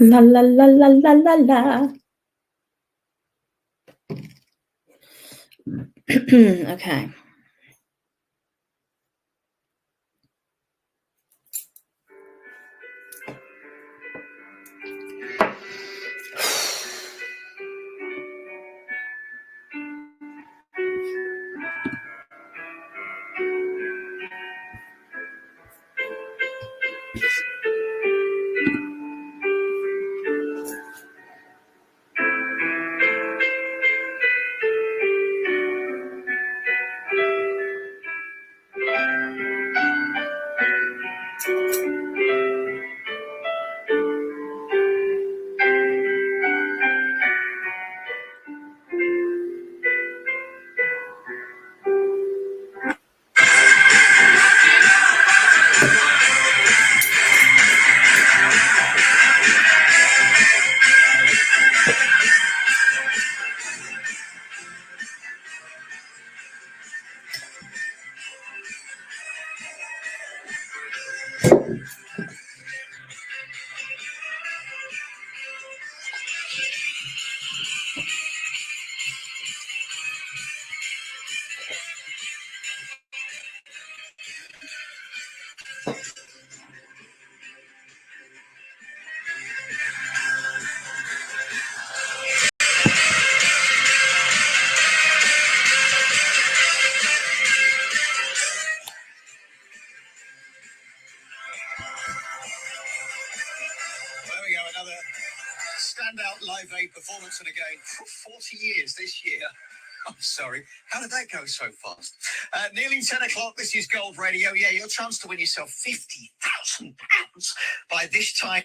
La la la la la la la. Okay. There we go, another standout Live Aid performance, and again, 40 years this year. I'm sorry, how did that go so fast? Nearly 10 o'clock, this is Gold Radio. Yeah, your chance to win yourself £50,000 by this time.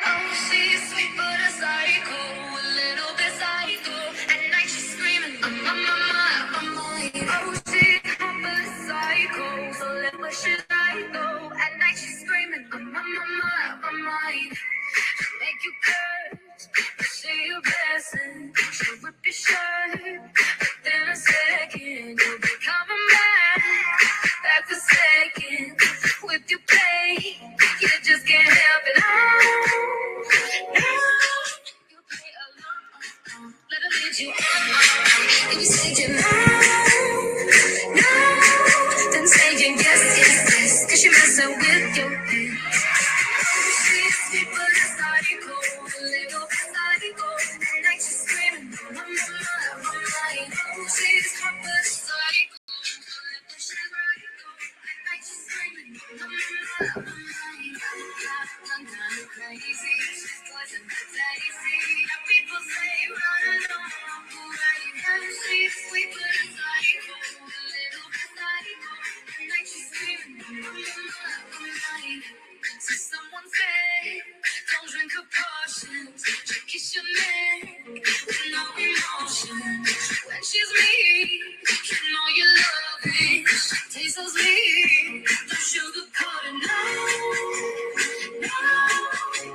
Oh, she's sweet but a psycho, a little bit psycho. At night she's screaming, I'm on my mind, I'm on. Oh, she's hot but a psycho, so let what she's psycho. At night she's screaming, I'm on my mind, I'm on. Make you curse, say your blessing. She'll rip your shirt, within a second you'll be coming back for second. With your play, you just can't help it. No, you play along. Let her lead you on. If you say you no, then say you yes. 'Cause you're messing with your head. She's sweet but a psycho, a little bit psycho. At night she's screaming, I'm on my mind. She's hot but a psycho. She's right. At night she's screaming, I'm on my mind. I'm crazy. She's poison but daisy. Now people say run on, right? She's sweet but a psycho, a little bit psycho. At night she's screaming, I'm on my mind. So someone say, don't drink her potions. She kiss your neck with no emotion. When she's weak, you know you love it. She tastes so sweet, no sugarcoat it, no.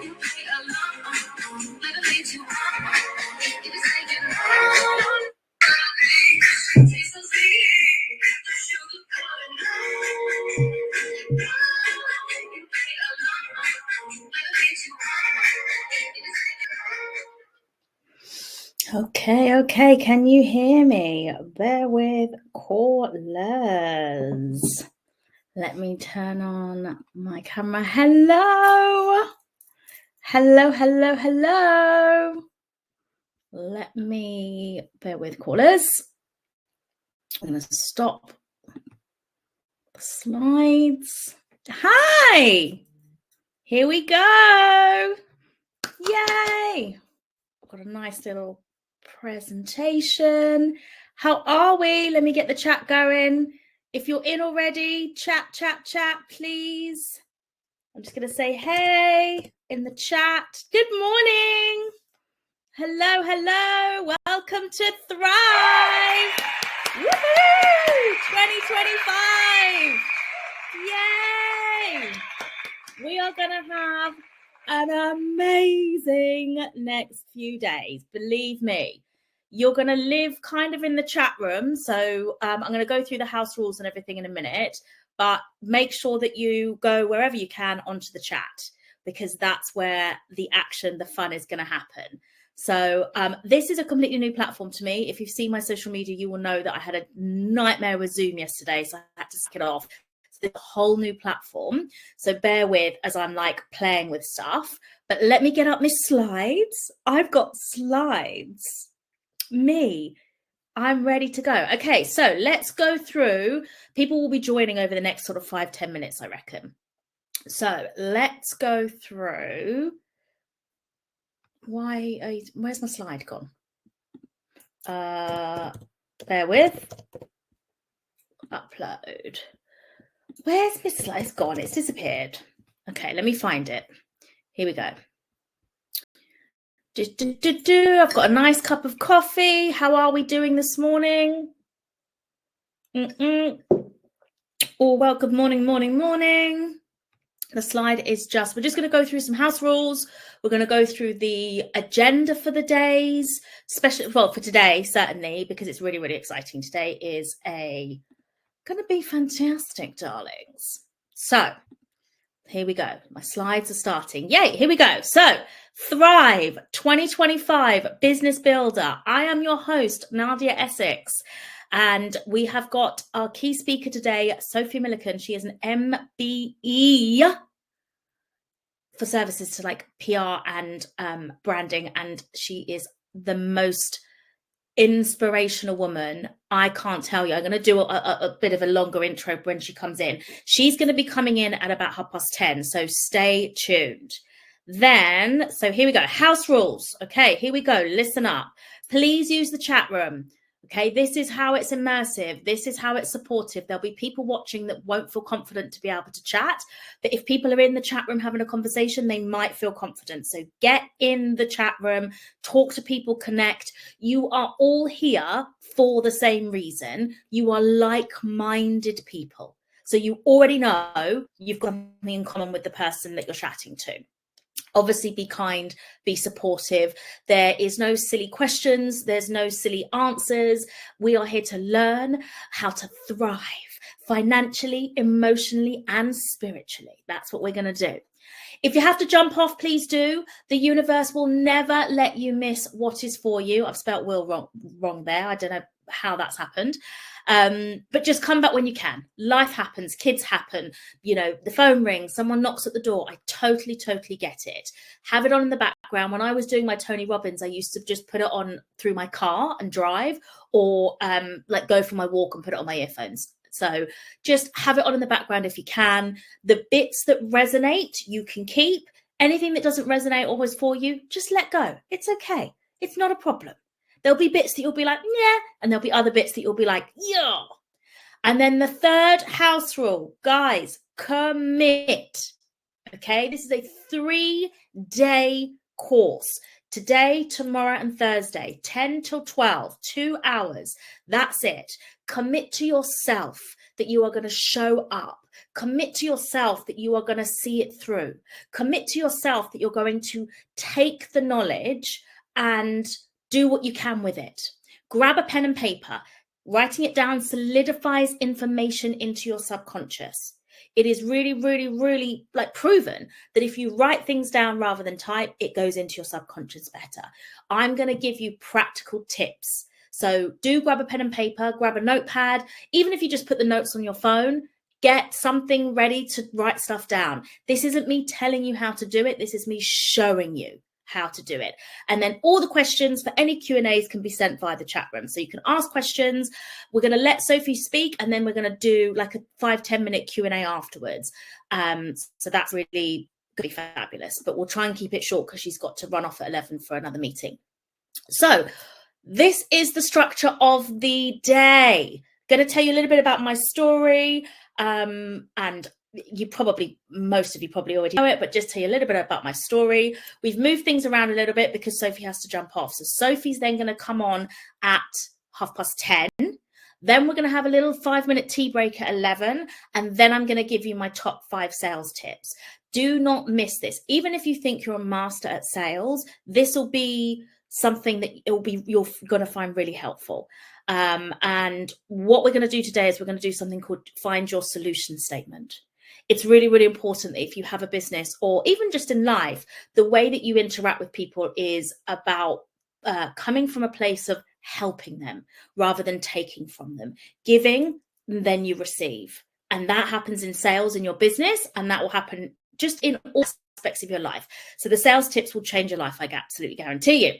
You play along, let her lead you on. If you say you know, she tastes so sweet, no sugarcoat it, no. You play along, let her lead you on. If you say Okay. Can you hear me? Bear with callers. Let me turn on my camera. Hello. Let me bear with callers. I'm going to stop the slides. Hi. Here we go. Yay. I've got a nice little presentation. How are we? Let me get the chat going. If you're in already, chat, please. I'm just going to say hey in the chat. Good morning. Hello. Welcome to Thrive. Woohoo! 2025. Yay! We are going to have an amazing next few days. Believe me, you're going to live kind of in the chat room. So I'm going to go through the house rules and everything in a minute, but make sure that you go wherever you can onto the chat, because that's where the action, the fun is going to happen. So this is a completely new platform to me. If you've seen my social media, you will know that I had a nightmare with Zoom yesterday, so I had to suck it off. It's a whole new platform. So bear with as I'm like playing with stuff. But let me get up my slides. I've got slides. I'm ready to go. Okay, so let's go through. People will be joining over the next sort of 5-10 minutes, I reckon. So let's go through. Where's my slide gone? Bear with. Upload. Where's my slide? It's gone. It's disappeared. Okay, let me find it. Here we go. I've got a nice cup of coffee. How are we doing this morning? Oh, well, good morning, morning. The slide is we're just going to go through some house rules. We're going to go through the agenda for the days, especially, well, for today, certainly, because it's really, really exciting. Today is going to be fantastic, darlings. So here we go. My slides are starting. Yay, here we go. So Thrive 2025 Business Builder. I am your host, Nadia Essex. And we have got our key speaker today, Sophie Milliken. She is an MBE for services to like PR and branding. And she is the most inspirational woman. I can't tell you. I'm going to do a bit of a longer intro when she comes in. She's going to be coming in at about 10:30. So stay tuned. Then, so here we go. House rules. Okay, here we go. Listen up. Please use the chat room. Okay, this is how it's immersive. This is how it's supportive. There'll be people watching that won't feel confident to be able to chat. But if people are in the chat room having a conversation, they might feel confident. So get in the chat room, talk to people, connect. You are all here for the same reason. You are like-minded people. So you already know you've got something in common with the person that you're chatting to. Obviously, be kind, be supportive. There is no silly questions. There's no silly answers. We are here to learn how to thrive financially, emotionally, and spiritually. That's what we're going to do. If you have to jump off, please do. The universe will never let you miss what is for you. I've spelt will wrong there. I don't know how that's happened. But just come back when you can. Life happens, kids happen, you know, the phone rings, someone knocks at the door. I totally get it. Have it on in the background. When I was doing my Tony Robbins, I used to just put it on through my car and drive, or like go for my walk and put it on my earphones. So just have it on in the background if you can. The bits that resonate, you can keep. Anything that doesn't resonate always for you, just let go. It's okay. It's not a problem. There'll be bits that you'll be like, yeah, and there'll be other bits that you'll be like, yeah. And then the third house rule, guys, commit. Okay, this is a 3-day course. Today, tomorrow, and Thursday, 10 till 12, 2 hours. That's it. Commit to yourself that you are going to show up. Commit to yourself that you are going to see it through. Commit to yourself that you're going to take the knowledge and do what you can with it. Grab a pen and paper. Writing it down solidifies information into your subconscious. It is really like proven that if you write things down rather than type, it goes into your subconscious better. I'm going to give you practical tips. So do grab a pen and paper, grab a notepad. Even if you just put the notes on your phone, get something ready to write stuff down. This isn't me telling you how to do it. This is me showing you how to do it. And then all the questions for any Q&As can be sent via the chat room. So you can ask questions. We're going to let Sophie speak, and then we're going to do like a 5-10 minute Q&A afterwards. So that's really going to be fabulous, but we'll try and keep it short because she's got to run off at 11 for another meeting. So this is the structure of the day. Going to tell you a little bit about my story, and most of you probably already know it, but just tell you a little bit about my story. We've moved things around a little bit because Sophie has to jump off. So Sophie's then going to come on at 10:30. Then we're going to have a little 5-minute tea break at 11. And then I'm going to give you my top 5 sales tips. Do not miss this. Even if you think you're a master at sales, this will be something that you're going to find really helpful. And what we're going to do today is we're going to do something called Find Your Solution Statement. It's really, really important that if you have a business or even just in life, the way that you interact with people is about coming from a place of helping them rather than taking from them. Giving, then you receive. And that happens in sales in your business, and that will happen just in all aspects of your life. So the sales tips will change your life, I absolutely guarantee you.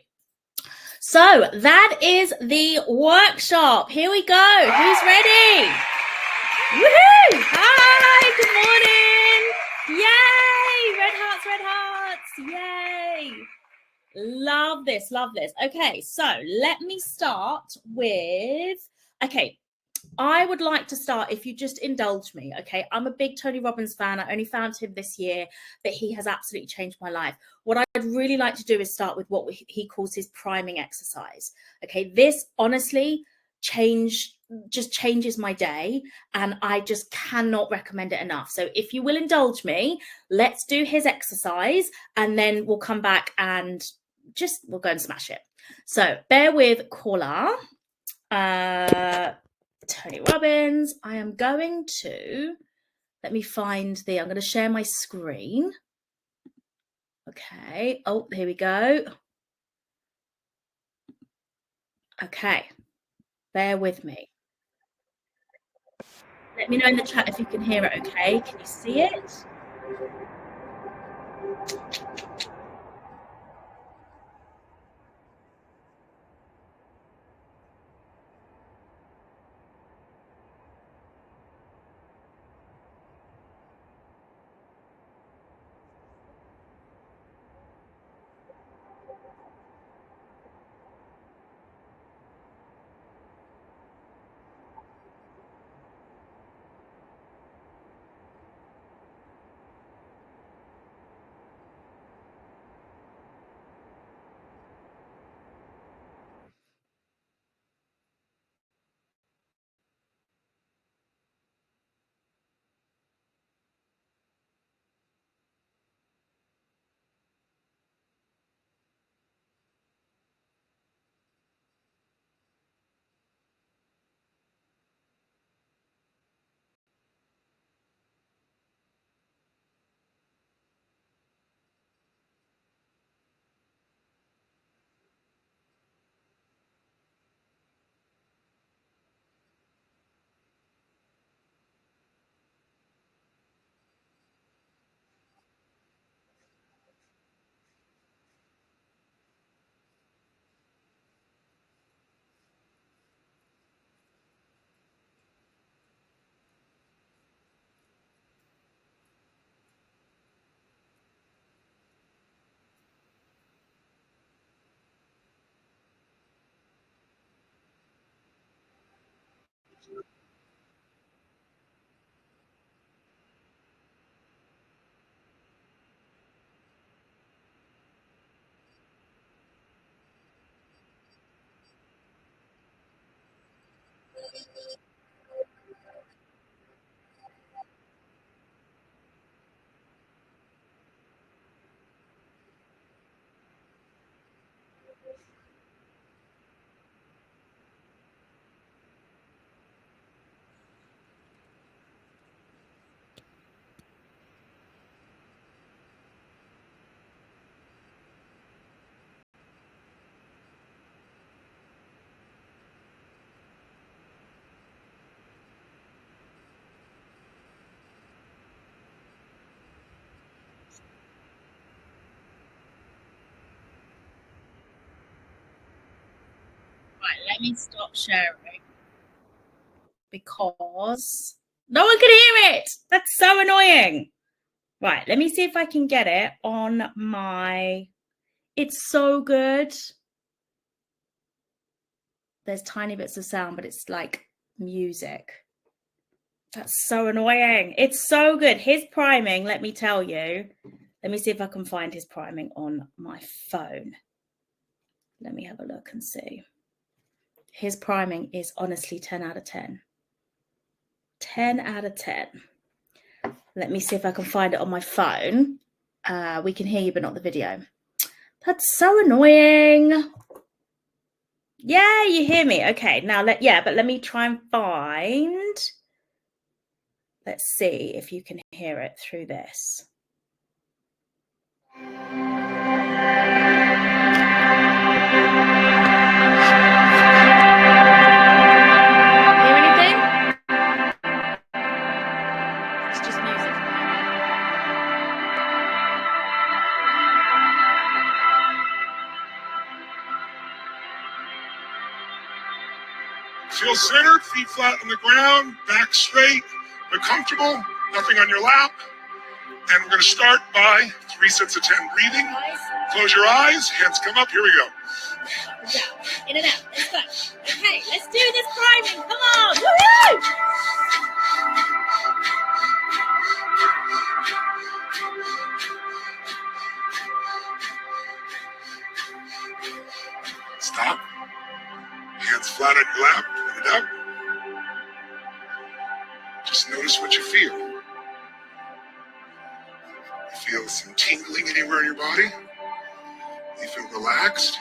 So that is the workshop. Here we go. Who's ready? Woohoo! Hi, good morning. Yay! Red hearts, red hearts. Yay! Love this, love this. Okay, so let me start with, okay, I would like to start, if you just indulge me, okay? I'm a big Tony Robbins fan. I only found him this year, but he has absolutely changed my life. What I'd really like to do is start with what he calls his priming exercise. Okay, this honestly just changes my day, and I just cannot recommend it enough. So if you will indulge me, let's do his exercise, and then we'll come back and we'll go and smash it. So bear with caller. Tony Robbins. I am going to, let me find I'm going to share my screen. Okay. Oh, here we go. Okay. Bear with me. Let me know in the chat if you can hear it, okay? Can you see it? Right, let me stop sharing because no one can hear it. That's so annoying. Right, let me see if I can get it on my, it's so good. There's tiny bits of sound, but it's like music. That's so annoying. It's so good. His priming, let me tell you. Let me see if I can find his priming on my phone. Let me have a look and see. His priming is honestly 10 out of 10. 10 out of 10. Let me see if I can find it on my phone. We can hear you, but not the video. That's so annoying. Yeah, you hear me. Okay, now but let me try and find. Let's see if you can hear it through this. Hear anything? It's just music. Feel centered, feet flat on the ground, back straight, but comfortable, nothing on your lap. And we're going to start by 3 sets of 10 breathing. Close your eyes, hands come up, here we go. Down, in and out, it's fun. Okay, let's do this priming, come on, woo-hoo! Stop. Hands flat on your lap, bring it up. Just notice what you feel. You feel some tingling anywhere in your body? You feel relaxed?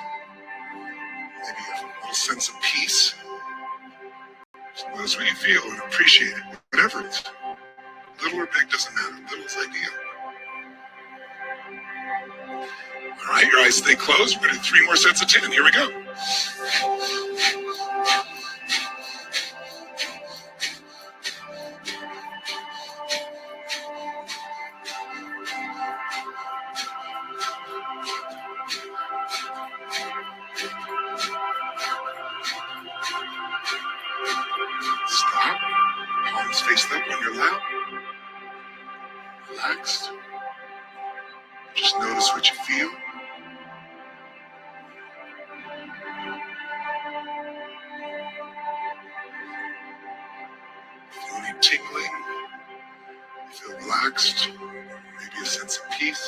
Maybe a little sense of peace? Just notice what you feel and appreciate it, whatever it is. Little or big doesn't matter. Little is ideal. All right, your eyes stay closed. We're going to do 3 more sets of 10. Here we go. Stop. Palms faced up on your lap. Relaxed. Just notice what you feel. Feel any tingling? Feel relaxed? Maybe a sense of peace?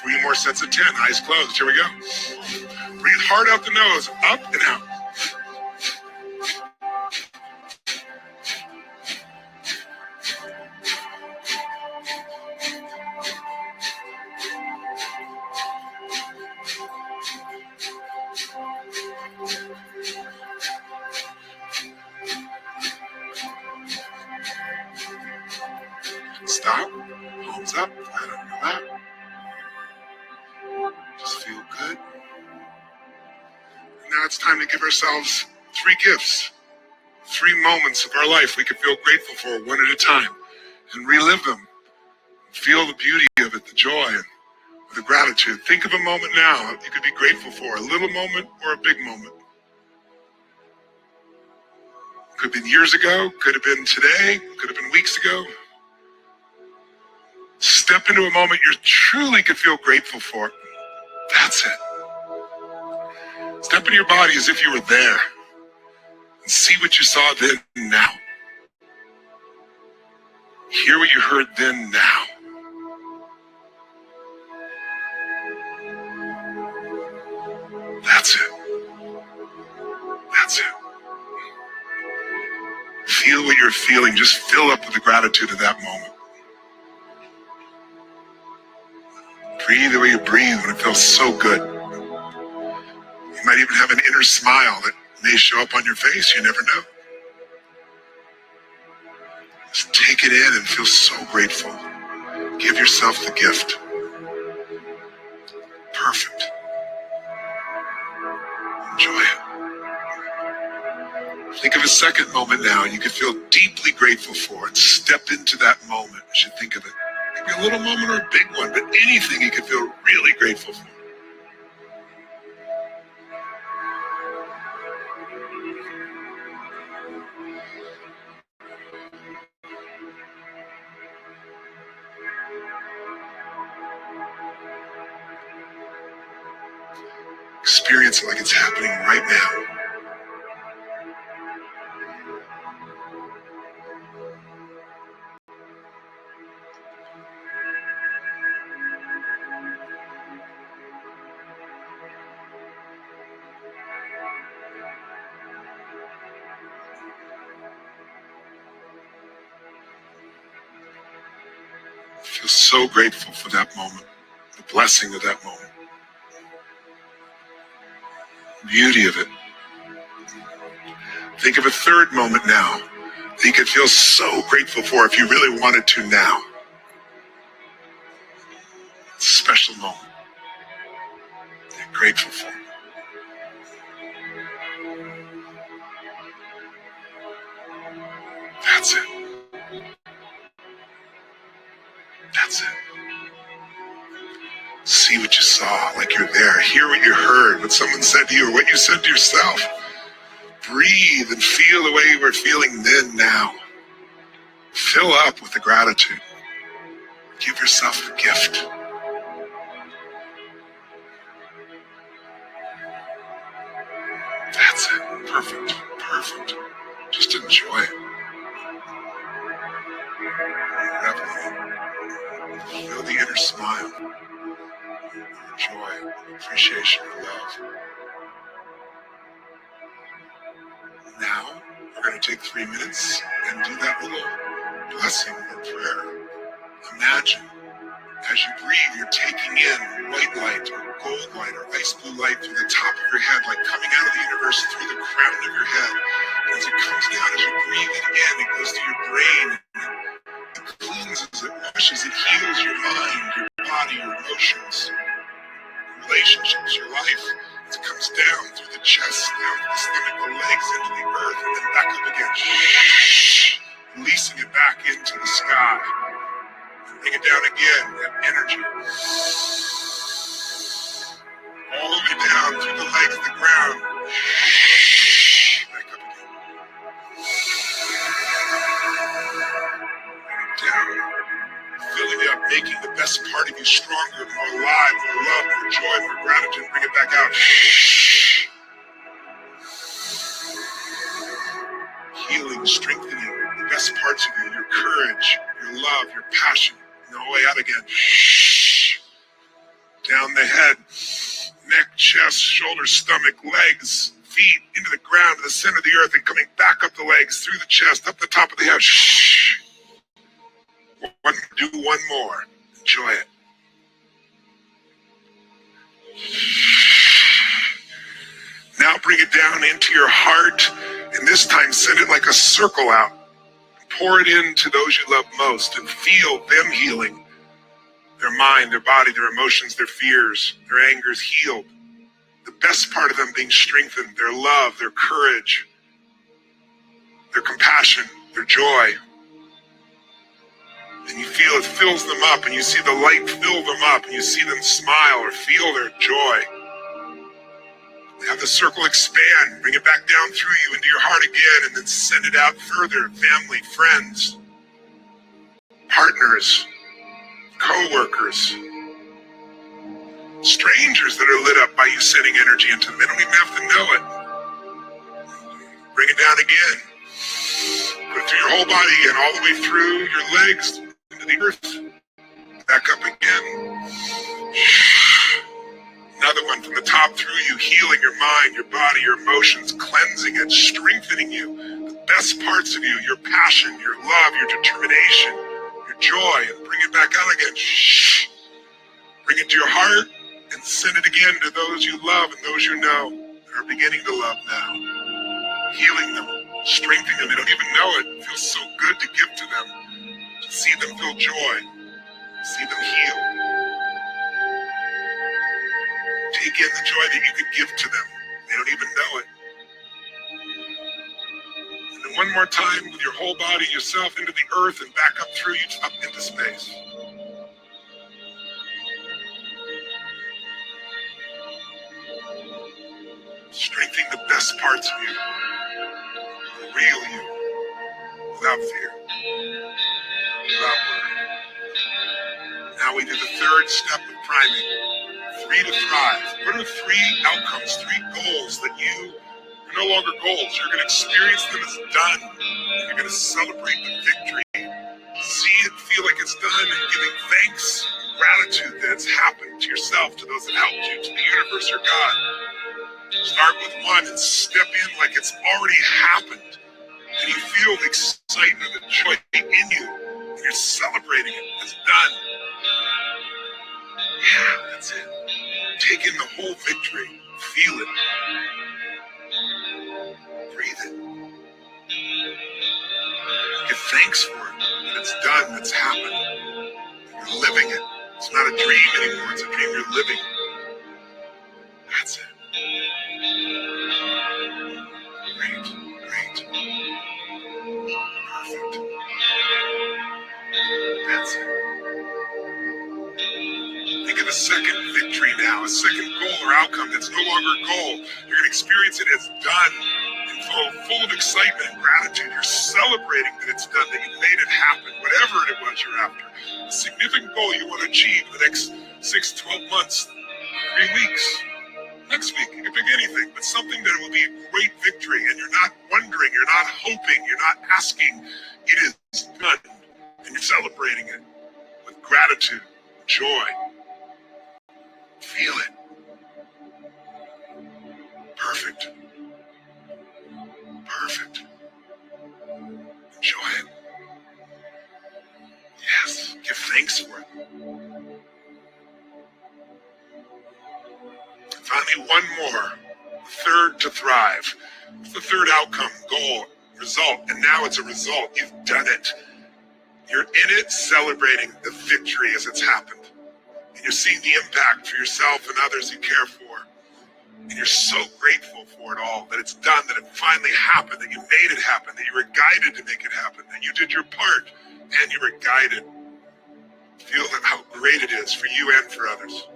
3 more sets of 10. Eyes closed. Here we go. Breathe hard out the nose. Up and out. Stop. Palms up. Flat on your lap. Just feel good. Now it's time to give ourselves 3 gifts. 3 moments of our life we can feel grateful for one at a time and relive them. Feel the beauty of it, the joy, and the gratitude. Think of a moment now you could be grateful for, a little moment or a big moment. Could have been years ago, could have been today, could have been weeks ago. Step into a moment you truly could feel grateful for. That's it. Step into your body as if you were there and see what you saw then and now. Hear what you heard then and now. That's it. That's it. Feel what you're feeling. Just fill up with the gratitude of that moment. Breathe the way you breathe when it feels so good. You might even have an inner smile that may show up on your face. You never know. Just take it in and feel so grateful. Give yourself the gift. Perfect. Enjoy it. Think of a second moment now you could feel deeply grateful for and step into that moment as you think of it. It could be a little moment or a big one, but anything you could feel really grateful for. Experience it like it's happening right now. Feel so grateful for that moment, the blessing of that moment, the beauty of it. Think of a third moment now that you could feel so grateful for if you really wanted to now. It's a special moment that you're grateful for. That's it. That's it. See what you saw, like you're there. Hear what you heard, what someone said to you, or what you said to yourself. Breathe and feel the way you were feeling then, now. Fill up with the gratitude. Give yourself a gift. That's it. Perfect. Perfect. Just enjoy it. Revel in it. Feel the inner smile. Joy, appreciation, and love. Now, we're going to take 3 minutes and do that little blessing or prayer. Imagine, as you breathe, you're taking in white light or gold light or ice blue light through the top of your head, like coming out of the universe through the crown of your head. And as it comes down, as you breathe it in, it goes to your brain. It cleanses, it washes, it heals your mind, your body, your emotions, your relationships, your life. As it comes down through the chest, down to the stomach, the legs, into the earth, and then back up again. Releasing it back into the sky. Bring it down again, that energy. All the way down through the legs, the ground. Back up again. Bring it down. Filling it up, making the best part of you stronger, more alive, more love, more joy, more gratitude. Bring it back out. Healing, strengthening the best parts of you, your courage, your love, your passion. No way out again. Down the head, neck, chest, shoulders, stomach, legs, feet, into the ground, to the center of the earth, and coming back up the legs, through the chest, up the top of the head. Do one more. Enjoy it. Now bring it down into your heart, and this time send it like a circle out. Pour it into those you love most and feel them healing. Their mind, their body, their emotions, their fears, their angers healed. The best part of them being strengthened, their love, their courage, their compassion, their joy. And you feel it fills them up, and you see the light fill them up, and you see them smile or feel their joy. Have the circle expand, bring it back down through you into your heart again, and then send it out further. Family, friends, partners, co-workers, strangers that are lit up by you sending energy into them. They don't even have to know it. Bring it down again. Put it through your whole body again, all the way through your legs, into the earth. Back up again. Another one from the top through you, healing your mind, your body, your emotions, cleansing it, strengthening you. The best parts of you, your passion, your love, your determination, your joy, and bring it back out again. Bring it to your heart and send it again to those you love and those you know that are beginning to love now. Healing them, strengthening them. They don't even know it. It feels so good to give to them. To see them feel joy, see them heal. Take in the joy that you could give to them. They don't even know it. And then one more time with your whole body, yourself into the earth and back up through you, up into space. Strengthening the best parts of you. The real you. Without fear. Without worry. Now we do the third step of priming. 3 to thrive. What are 3 outcomes, 3 goals that you are no longer goals? You're going to experience them as done. You're going to celebrate the victory. See it, feel like it's done, and giving thanks, gratitude that it's happened to yourself, to those that helped you, to the universe or God. Start with 1 and step in like it's already happened. And you feel the excitement, the joy in you. And you're celebrating it. It's done. Yeah, that's it. Take in the whole victory. Feel it. Breathe it. Give thanks for it. That it's done. That's happened. You're living it. It's not a dream anymore. It's a dream you're living. That's it. Great. Great. Perfect. That's it. Think of a second victory now, a second goal or outcome that's no longer a goal. You're going to experience it as done and full of excitement and gratitude. You're celebrating that it's done, that you made it happen, whatever it was you're after. A significant goal you want to achieve in the next 6, 12 months, 3 weeks. Next week, you can pick anything, but something that will be a great victory, and you're not wondering, you're not hoping, you're not asking. It is done, and you're celebrating it with gratitude, joy. Feel it. Perfect. Perfect. Enjoy it. Yes. Give thanks for it. And finally, one more. Third, to thrive. It's the third outcome, goal, result. And now it's a result. You've done it. You're in it, celebrating the victory as it's happened. And you're seeing the impact for yourself and others you care for. And you're so grateful for it all, that it's done, that it finally happened, that you made it happen, that you were guided to make it happen, that you did your part and you were guided. Feel how great it is for you and for others.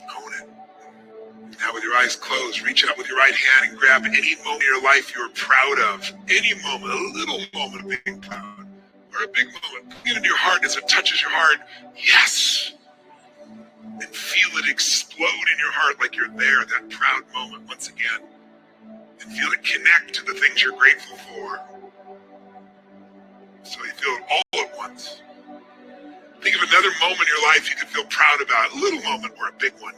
Own it. Now with your eyes closed, reach out with your right hand and grab any moment in your life you're proud of. Any moment, a little moment of being proud, or a big moment. Bring it in your heart as it touches your heart. Yes! And feel it explode in your heart like you're there, that proud moment once again. And feel it connect to the things you're grateful for. So you feel it all at once. Think of another moment in your life you could feel proud about, a little moment or a big one.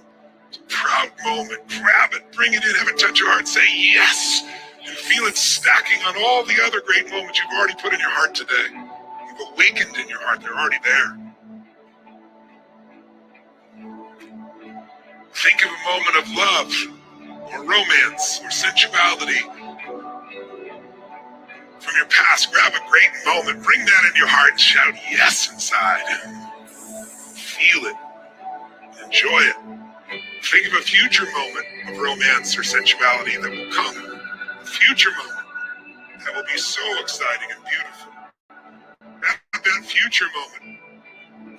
It's a proud moment. Grab it, bring it in, have it touch your heart, say yes. And feel it stacking on all the other great moments you've already put in your heart today. You've awakened in your heart, they're already there. Think of a moment of love, or romance, or sensuality. From your past, grab a great moment, bring that in your heart and shout yes inside. Feel it. Enjoy it. Think of a future moment of romance or sensuality that will come. A future moment that will be so exciting and beautiful. That future moment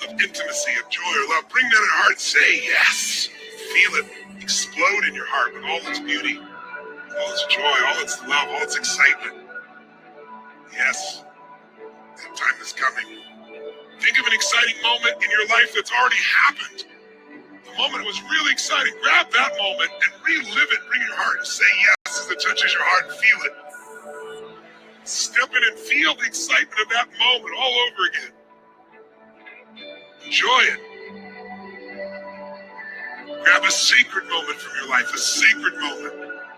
of intimacy, of joy or love, bring that in your heart, say yes. Feel it explode in your heart with all its beauty, all its joy, all its love, all its excitement. Yes, that time is coming. Think of an exciting moment in your life that's already happened. The moment was really exciting. Grab that moment and relive it. Bring your heart and say yes as it touches your heart and feel it. Step in and feel the excitement of that moment all over again. Enjoy it. Grab a sacred moment from your life, a sacred moment,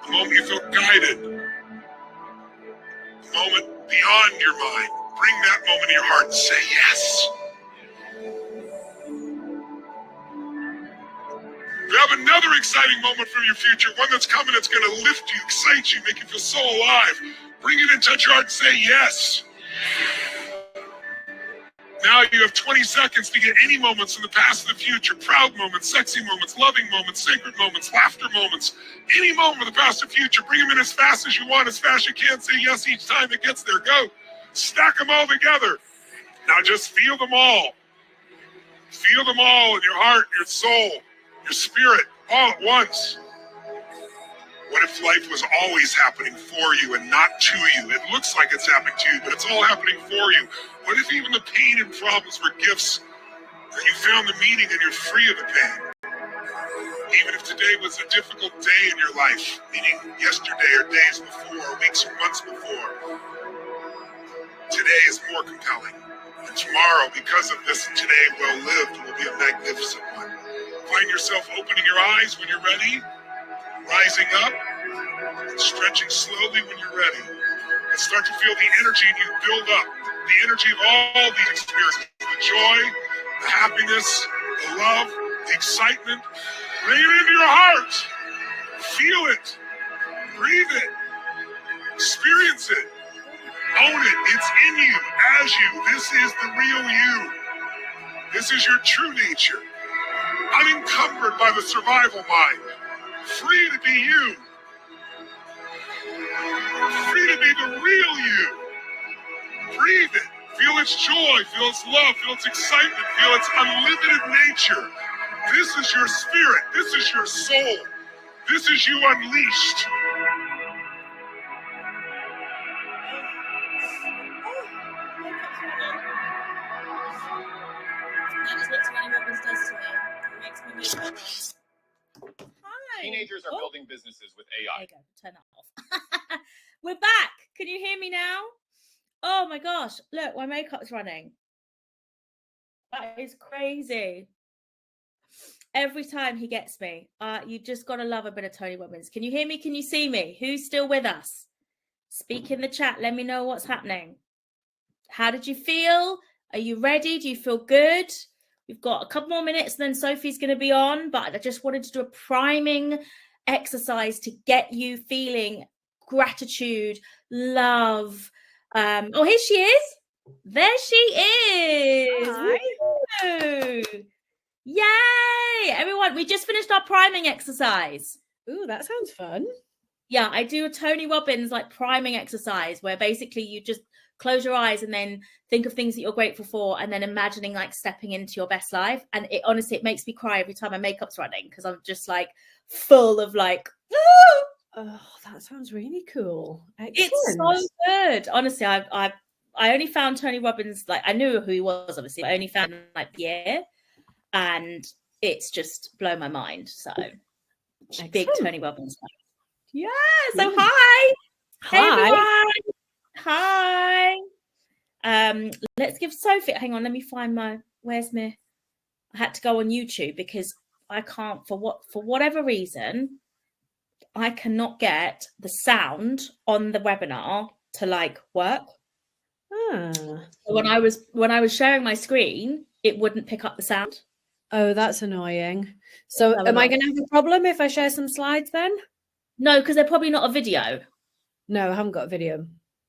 a moment you felt guided, a moment beyond your mind. Bring that moment in your heart and say yes. Grab another exciting moment from your future, one that's coming that's going to lift you, excite you, make you feel so alive. Bring it in, touch your heart and say yes. Now you have 20 seconds to get any moments in the past and the future, proud moments, sexy moments, loving moments, sacred moments, laughter moments, any moment of the past and future. Bring them in as fast as you want, as fast as you can. Say yes each time it gets there. Go. Stack them all together. Now just feel them all. Feel them all in your heart, your soul, your spirit, all at once. What if life was always happening for you and not to you? It looks like it's happening to you, but it's all happening for you. What if even the pain and problems were gifts that you found the meaning and you're free of the pain? Even if today was a difficult day in your life, meaning yesterday or days before, or weeks or months before, today is more compelling. And tomorrow, because of this today well-lived, will be a magnificent one. Find yourself opening your eyes when you're ready, rising up, and stretching slowly when you're ready. And start to feel the energy in you build up. The energy of all these experiences, the joy, the happiness, the love, the excitement. Bring it into your heart. Feel it. Breathe it. Experience it. Own it. It's in you, as you. This is the real you. This is your true nature. Unencumbered by the survival mind. Free to be you. Free to be the real you. Breathe it. Feel its joy. Feel its love. Feel its excitement. Feel its unlimited nature. This is your spirit. This is your soul. This is you unleashed. That is what Tony Robbins does to me. It makes me miss moments. Hi. Teenagers are building businesses with AI. There you go. Turn that off. We're back. Can you hear me now? Oh my gosh. Look, my makeup's running. That is crazy. Every time he gets me. You just got to love a bit of Tony Robbins. Can you hear me? Can you see me? Who's still with us? Speak in the chat. Let me know what's happening. How did you feel? Are you ready? Do you feel good? We've got a couple more minutes and then Sophie's going to be on, but I just wanted to do a priming exercise to get you feeling gratitude, love. Oh, here she is. There she is. Hi. Woo. Yay. Everyone, we just finished our priming exercise. Ooh, that sounds fun. Yeah, I do a Tony Robbins like priming exercise where basically you just close your eyes and then think of things that you're grateful for and then imagining like stepping into your best life. And it honestly, it makes me cry every time my makeup's running because I'm just like full of like, Oh, that sounds really cool. it's Excellent. so good. Honestly, I only found Tony Robbins, like I knew who he was obviously, but I only found him like the year and it's just blown my mind. So big Excellent. Tony Robbins fan. Yeah. So Yeah. hi. Hey Hi. everyone. Hi. Let's give Sophie. Hang on, let me find my. Where's my? I had to go on YouTube because I can't for whatever reason. I cannot get the sound on the webinar to like work. Ah. So when I was sharing my screen, it wouldn't pick up the sound. Oh, that's annoying. So So am I annoying. going to have a problem if I share some slides then? No, because they're probably not a video. No, I haven't got a video.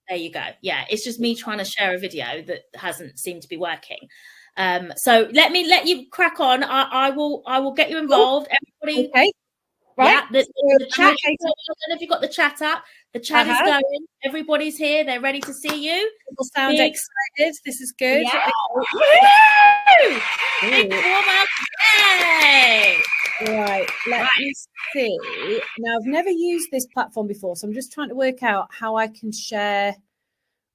There you go. Yeah, it's just me trying to share a video that hasn't seemed to be working. So let you crack on. I will get you involved. Everybody, Okay. Right. yeah, the chat. okay I don't know if you've got the chat up. The chat is going. Everybody's here. They're ready to see you. People sound Big- excited. This is good. Yeah. Okay. Woo! Big warm up. Yay! Right, let me see. Now, I've never used this platform before, so I'm just trying to work out how I can share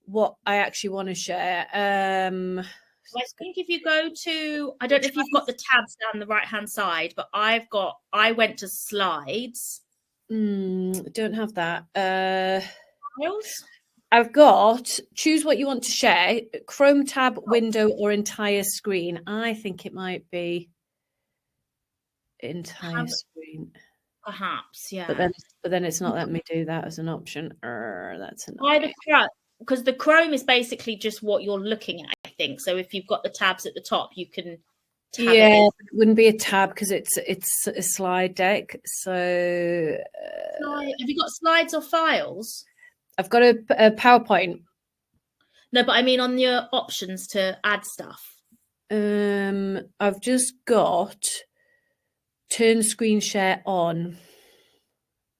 what I actually want to share. I think if you go to, I don't know if you've got the tabs down the right-hand side, but I went to slides. Don't have that. Files? I've got choose what you want to share, Chrome tab, window, or entire screen. I think it might be entire screen. Perhaps, yeah. But then it's not letting me do that as an option. That's because the Chrome is basically just what you're looking at, I think. So if you've got the tabs at the top, you can tab it wouldn't be a tab because it's a slide deck. So have you got slides or files? I've got a PowerPoint. No, but I mean on your options to add stuff. I've just got turn screen share on.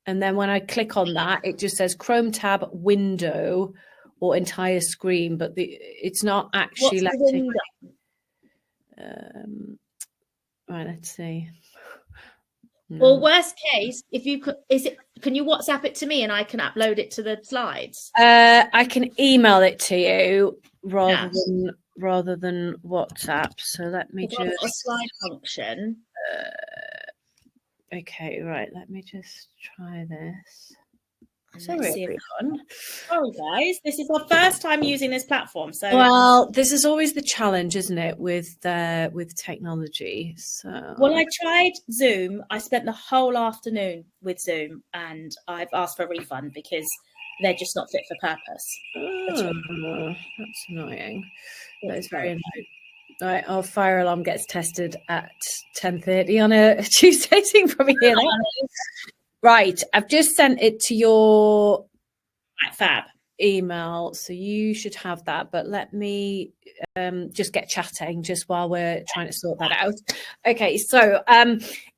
And then when I click on that, it just says Chrome tab, window, or entire screen, but it's not actually letting me. Right, let's see. No. Well, worst case, if you could, can you WhatsApp it to me and I can upload it to the slides? I can email it to you rather than WhatsApp. So let me just a slide function. Okay, right. Let me just try this. Sorry, everyone. Sorry, guys. This is our first time using this platform. So, well, this is always the challenge, isn't it, with technology? So, well, I tried Zoom. I spent the whole afternoon with Zoom, and I've asked for a refund because they're just not fit for purpose. that's annoying. That is very annoying. Right, our fire alarm gets tested at 10:30 on a Tuesday, so you can probably hear that. Right, I've just sent it to your Fab email, so you should have that. But let me just get chatting just while we're trying to sort that out. Okay, so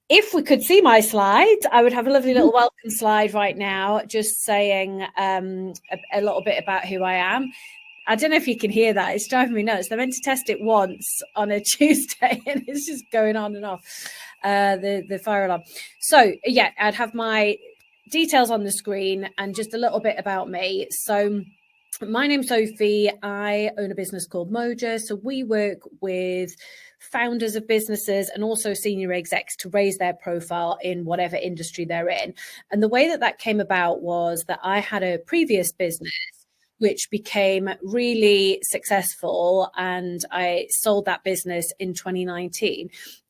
if we could see my slides, I would have a lovely little welcome slide right now, just saying a little bit about who I am. I don't know if you can hear that. It's driving me nuts. They meant to test it once on a Tuesday and it's just going on and off, the fire alarm. So, yeah, I'd have my details on the screen and just a little bit about me. So my name's Sophie. I own a business called Moja. So we work with founders of businesses and also senior execs to raise their profile in whatever industry they're in. And the way that that came about was that I had a previous business which became really successful, and I sold that business in 2019.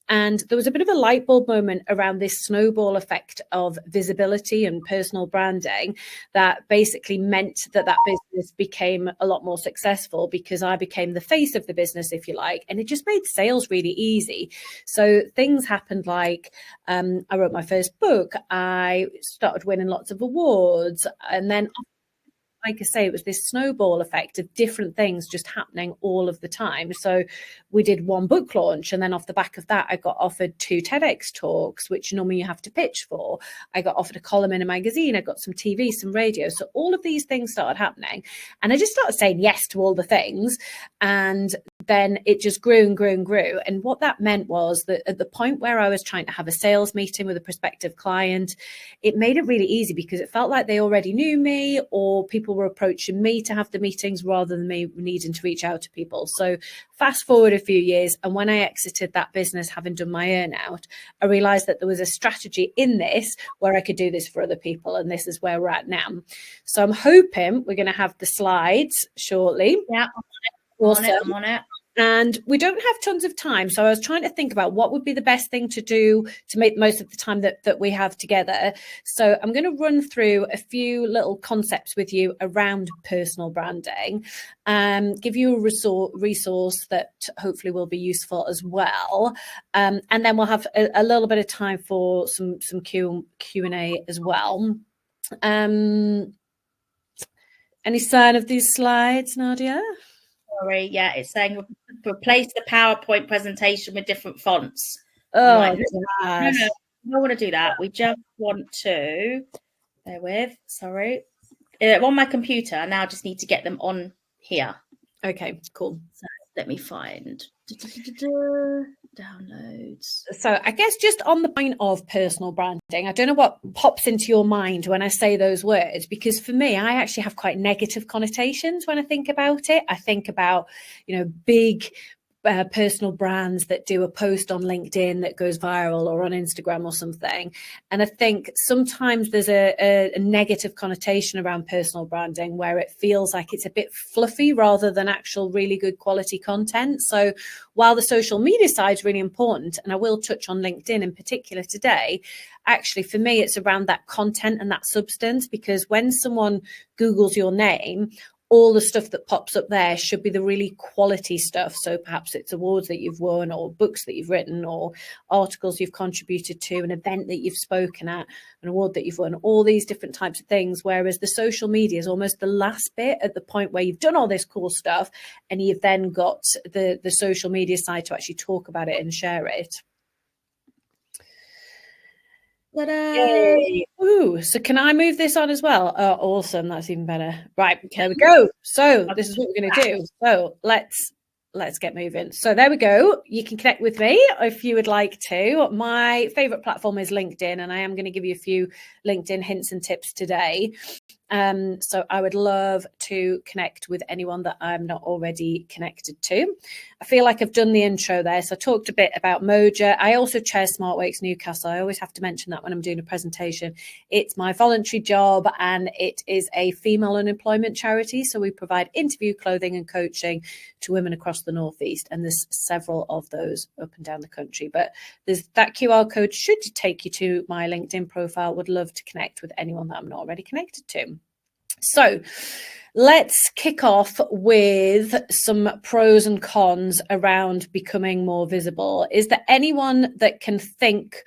And there was a bit of a light bulb moment around this snowball effect of visibility and personal branding that basically meant that that business became a lot more successful because I became the face of the business, if you like, and it just made sales really easy. So things happened like I wrote my first book, I started winning lots of awards, and then like I say, it was this snowball effect of different things just happening all of the time. So we did one book launch, and then off the back of that, I got offered 2 TEDx talks, which normally you have to pitch for. I got offered a column in a magazine. I got some TV, some radio. So all of these things started happening. And I just started saying yes to all the things. And then it just grew and grew and grew. And what that meant was that at the point where I was trying to have a sales meeting with a prospective client, it made it really easy because it felt like they already knew me, or people were approaching me to have the meetings rather than me needing to reach out to people. So fast forward a few years, and when I exited that business, having done my earnout, I realized that there was a strategy in this where I could do this for other people. And this is where we're at now. So I'm hoping we're going to have the slides shortly. Yeah, I'm on it. And we don't have tons of time. So I was trying to think about what would be the best thing to do to make the most of the time that we have together. So I'm going to run through a few little concepts with you around personal branding, give you a resource that hopefully will be useful as well. And then we'll have a little bit of time for some Q&A as well. Any sign of these slides, Nadia? Sorry, yeah, it's saying replace the PowerPoint presentation with different fonts. Oh, like, no, we don't want to do that. We just want to, bear with, sorry. They're on my computer. I now just need to get them on here. Okay, cool. So let me find downloads. So I guess just on the point of personal branding, I don't know what pops into your mind when I say those words, because for me, I actually have quite negative connotations when I think about it. I think about, big personal brands that do a post on LinkedIn that goes viral or on Instagram or something. And I think sometimes there's a negative connotation around personal branding where it feels like it's a bit fluffy rather than actual really good quality content. So while the social media side is really important, and I will touch on LinkedIn in particular today, actually for me, it's around that content and that substance, because when someone Googles your name, all the stuff that pops up there should be the really quality stuff. So perhaps it's awards that you've won, or books that you've written, or articles you've contributed to, an event that you've spoken at, an award that you've won, all these different types of things. Whereas the social media is almost the last bit, at the point where you've done all this cool stuff and you've then got the social media side to actually talk about it and share it. Yay. Ooh, so can I move this on as well? Oh, awesome. That's even better. Right, here we go. So this is what we're going to do. So let's get moving. So there we go. You can connect with me if you would like to. My favorite platform is LinkedIn, and I am going to give you a few LinkedIn hints and tips today. So I would love to connect with anyone that I'm not already connected to. I feel like I've done the intro there. So I talked a bit about Moja. I also chair SmartWakes Newcastle. I always have to mention that when I'm doing a presentation. It's my voluntary job, and it is a female unemployment charity. So we provide interview, clothing and coaching to women across the Northeast. And there's several of those up and down the country. But there's that QR code should take you to my LinkedIn profile. Would love to connect with anyone that I'm not already connected to. So let's kick off with some pros and cons around becoming more visible. Is there anyone that can think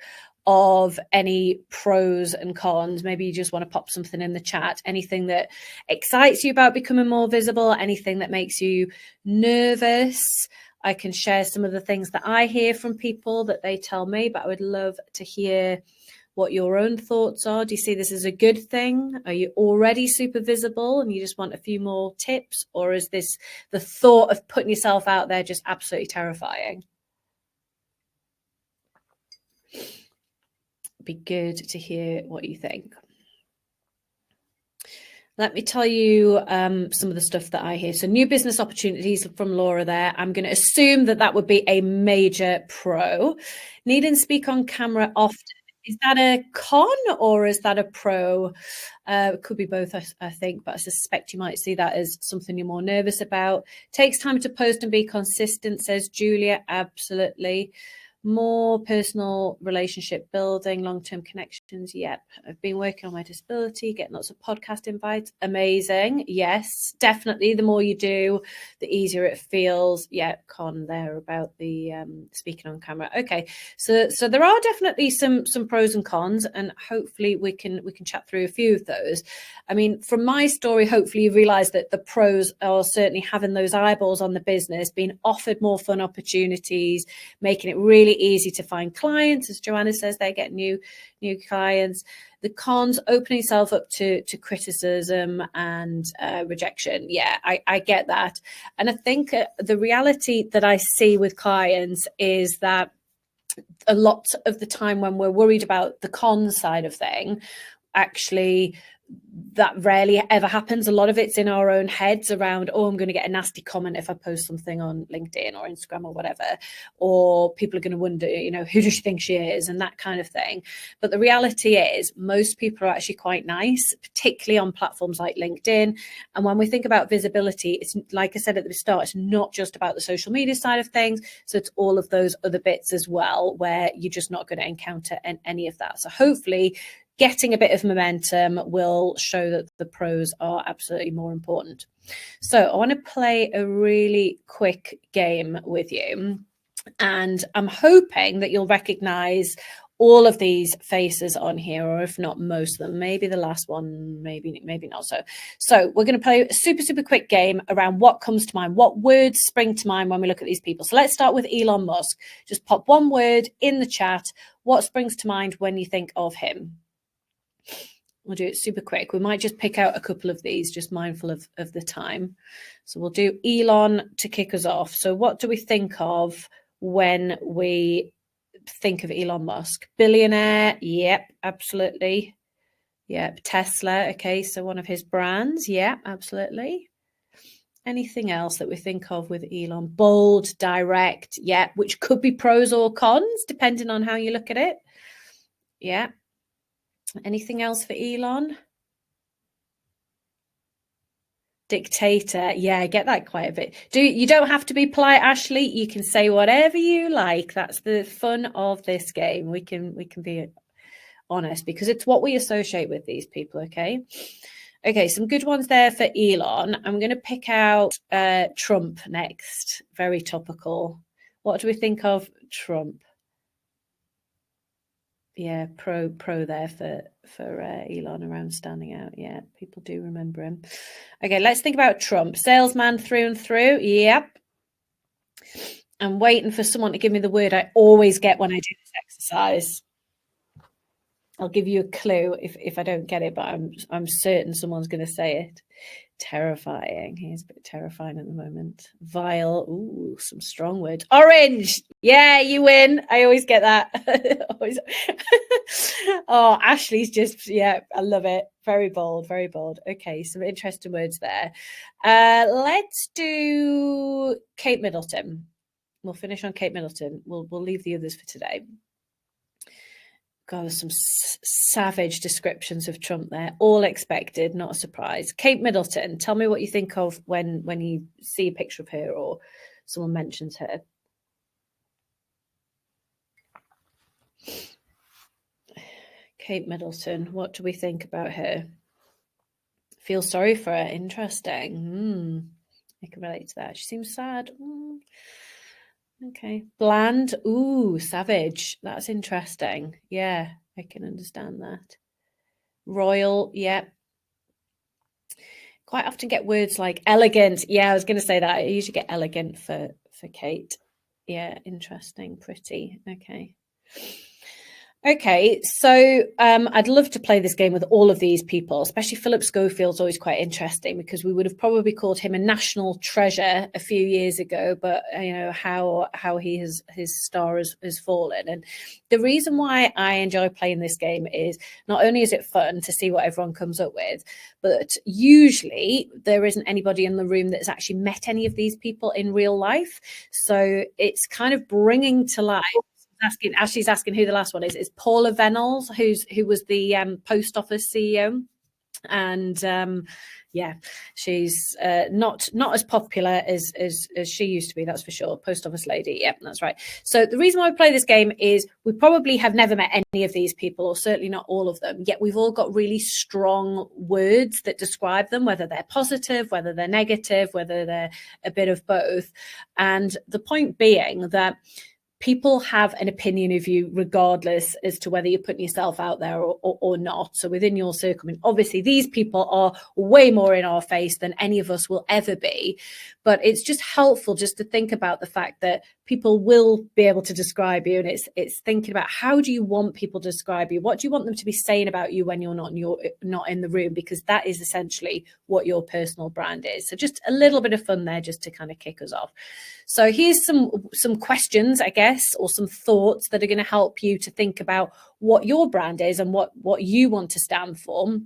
of any pros and cons? Maybe you just want to pop something in the chat. Anything that excites you about becoming more visible? Anything that makes you nervous? I can share some of the things that I hear from people that they tell me, but I would love to hear what your own thoughts are. Do you see this as a good thing? Are you already super visible and you just want a few more tips? Or is this the thought of putting yourself out there just absolutely terrifying? Be good to hear what you think. Let me tell you some of the stuff that I hear. So new business opportunities from Laura there. I'm going to assume that that would be a major pro. Need and speak on camera often. Is that a con or is that a pro? It could be both, I think, but I suspect you might see that as something you're more nervous about. Takes time to post and be consistent, says Julia. Absolutely. More personal relationship building, long-term connections. Yep. I've been working on my disability, getting lots of podcast invites. Amazing. Yes, definitely. The more you do, the easier it feels. Yeah, con there about the speaking on camera. Okay. So there are definitely some pros and cons, and hopefully we can chat through a few of those. I mean, from my story, hopefully you realize that the pros are certainly having those eyeballs on the business, being offered more fun opportunities, making it really easy to find clients. As Joanna says, they get new clients. The cons, opening yourself up to criticism and rejection. Yeah, I get that. And I think the reality that I see with clients is that a lot of the time when we're worried about the con side of thing, actually that rarely ever happens. A lot of it's in our own heads around, oh, I'm going to get a nasty comment if I post something on LinkedIn or Instagram or whatever, or people are going to wonder, you know, who does she think she is, and that kind of thing. But the reality is most people are actually quite nice, particularly on platforms like LinkedIn. And when we think about visibility, it's like I said at the start, it's not just about the social media side of things. So it's all of those other bits as well, where you're just not going to encounter any of that. So hopefully getting a bit of momentum will show that the pros are absolutely more important. So I want to play a really quick game with you. And I'm hoping that you'll recognize all of these faces on here, or if not most of them, maybe the last one, maybe not. So we're going to play a super quick game around what comes to mind, what words spring to mind when we look at these people. So let's start with Elon Musk. Just pop one word in the chat. What springs to mind when you think of him? We'll do it super quick. We might just pick out a couple of these, just mindful of the time. So we'll do Elon to kick us off. So what do we think of when we think of Elon Musk? Billionaire. Yep, absolutely. Yep. Tesla. Okay, so one of his brands. Yeah, absolutely. Anything else that we think of with Elon? Bold, direct. Yeah, which could be pros or cons, depending on how you look at it. Yeah. Anything else for Elon? Dictator. Yeah, I get that quite a bit. You don't have to be polite, Ashley. You can say whatever you like. That's the fun of this game. We can be honest because it's what we associate with these people. Okay, some good ones there for Elon. I'm going to pick out Trump next. Very topical. What do we think of Trump? Yeah, pro there for Elon around standing out. Yeah, people do remember him. Okay, let's think about Trump. Salesman through and through. Yep. I'm waiting for someone to give me the word I always get when I do this exercise. I'll give you a clue if I don't get it, but I'm certain someone's going to say it. Terrifying. He's a bit terrifying at the moment. Vile. Ooh, some strong words. Orange. Yeah, you win. I always get that. Always. Oh, Ashley's just, yeah, I love it. Very bold, very bold. Okay, some interesting words there. Let's do Kate Middleton. We'll finish on Kate Middleton. We'll leave the others for today. God, there's some savage descriptions of Trump there. All expected, not a surprise. Kate Middleton, tell me what you think of when you see a picture of her or someone mentions her. Kate Middleton, what do we think about her? Feel sorry for her. Interesting. I can relate to that. She seems sad. Okay. Bland. Ooh, savage. That's interesting. Yeah, I can understand that. Royal. Yeah. Quite often get words like elegant. Yeah, I was going to say that. I usually get elegant for Kate. Yeah, interesting. Pretty. Okay. Okay, so I'd love to play this game with all of these people, especially Philip Schofield's always quite interesting because we would have probably called him a national treasure a few years ago, but you know how his star has fallen. And the reason why I enjoy playing this game is not only is it fun to see what everyone comes up with, but usually there isn't anybody in the room that's actually met any of these people in real life. So it's kind of bringing to life. Ashley's asking who the last one is. It's Paula Venables, who was the post office CEO, and yeah, she's not as popular as she used to be. That's for sure. Post office lady. Yep, that's right. So the reason why we play this game is we probably have never met any of these people, or certainly not all of them. Yet we've all got really strong words that describe them, whether they're positive, whether they're negative, whether they're a bit of both. And the point being that people have an opinion of you regardless as to whether you're putting yourself out there or not. So within your circle, I mean, obviously these people are way more in our face than any of us will ever be. But it's just helpful just to think about the fact that people will be able to describe you. And it's thinking about how do you want people to describe you? What do you want them to be saying about you when you're not in the room? Because that is essentially what your personal brand is. So just a little bit of fun there just to kind of kick us off. So here's some questions, I guess, or some thoughts that are going to help you to think about what your brand is and what you want to stand for.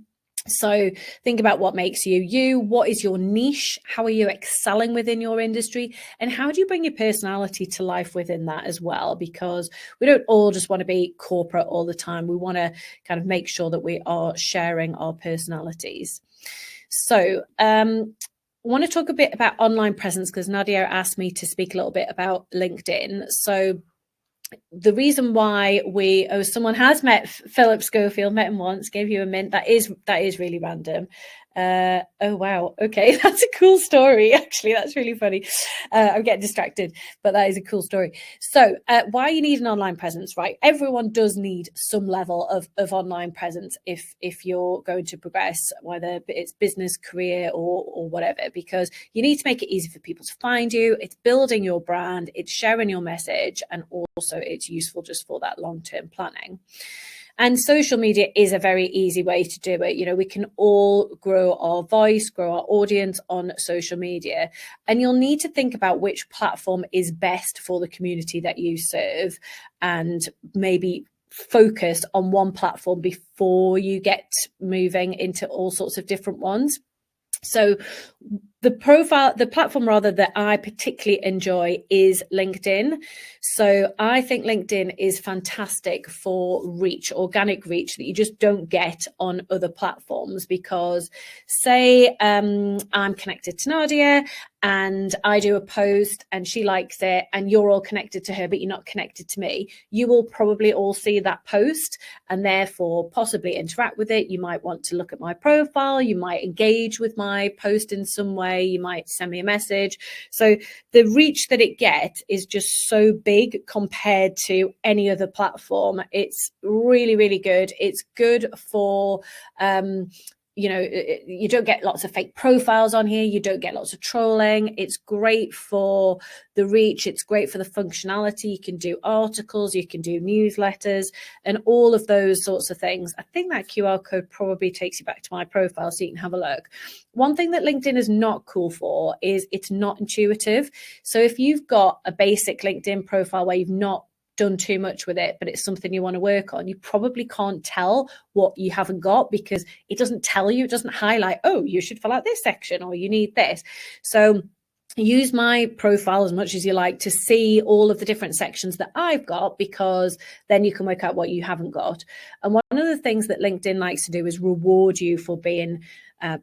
So think about what makes you you. What is your niche? How are you excelling within your industry? And how do you bring your personality to life within that as well? Because we don't all just want to be corporate all the time. We want to kind of make sure that we are sharing our personalities. So I want to talk a bit about online presence because Nadia asked me to speak a little bit about LinkedIn. So the reason why someone has met Philip Schofield, met him once, gave you a mint. That is really random. Oh wow, okay, that's a cool story. Actually, that's really funny. I'm getting distracted, but that is a cool story. So why you need an online presence, right? Everyone does need some level of online presence if you're going to progress, whether it's business, career, or whatever, because you need to make it easy for people to find you. It's building your brand, it's sharing your message, and also it's useful just for that long-term planning. And social media is a very easy way to do it. You know, we can all grow our voice, grow our audience on social media. And you'll need to think about which platform is best for the community that you serve and maybe focus on one platform before you get moving into all sorts of different ones. So the platform rather that I particularly enjoy is LinkedIn. So I think LinkedIn is fantastic for reach, organic reach that you just don't get on other platforms, because say I'm connected to Nadia and I do a post and she likes it and you're all connected to her, but you're not connected to me. You will probably all see that post and therefore possibly interact with it. You might want to look at my profile. You might engage with my post in some way. You might send me a message. So the reach that it gets is just so big compared to any other platform. It's really, really good. It's good for, you know, you don't get lots of fake profiles on here. You don't get lots of trolling. It's great for the reach. It's great for the functionality. You can do articles, you can do newsletters and all of those sorts of things. I think that QR code probably takes you back to my profile so you can have a look. One thing that LinkedIn is not cool for is it's not intuitive. So if you've got a basic LinkedIn profile where you've not done too much with it, but it's something you want to work on, you probably can't tell what you haven't got because it doesn't tell you, it doesn't highlight, oh, you should fill out this section or you need this. So use my profile as much as you like to see all of the different sections that I've got, because then you can work out what you haven't got. And one of the things that LinkedIn likes to do is reward you for being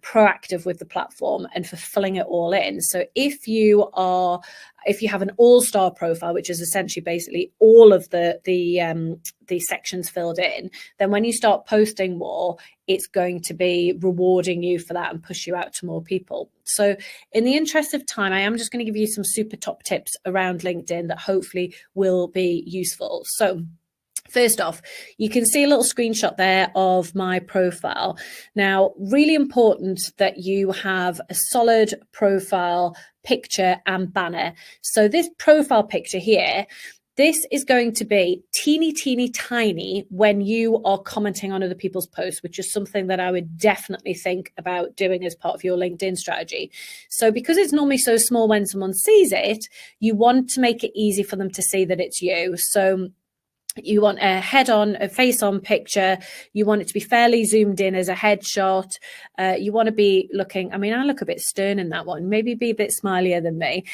proactive with the platform and for filling it all in. So if you have an all-star profile, which is essentially basically all of the sections filled in, then when you start posting more, it's going to be rewarding you for that and push you out to more people. So in the interest of time, I am just going to give you some super top tips around LinkedIn that hopefully will be useful. So first off, you can see a little screenshot there of my profile. Now, really important that you have a solid profile picture and banner. So this profile picture here, this is going to be teeny tiny when you are commenting on other people's posts, which is something that I would definitely think about doing as part of your LinkedIn strategy. So because it's normally so small when someone sees it, you want to make it easy for them to see that it's you. So you want a a face-on picture. You want it to be fairly zoomed in as a headshot. You want to be looking, I mean, I look a bit stern in that one, maybe be a bit smilier than me,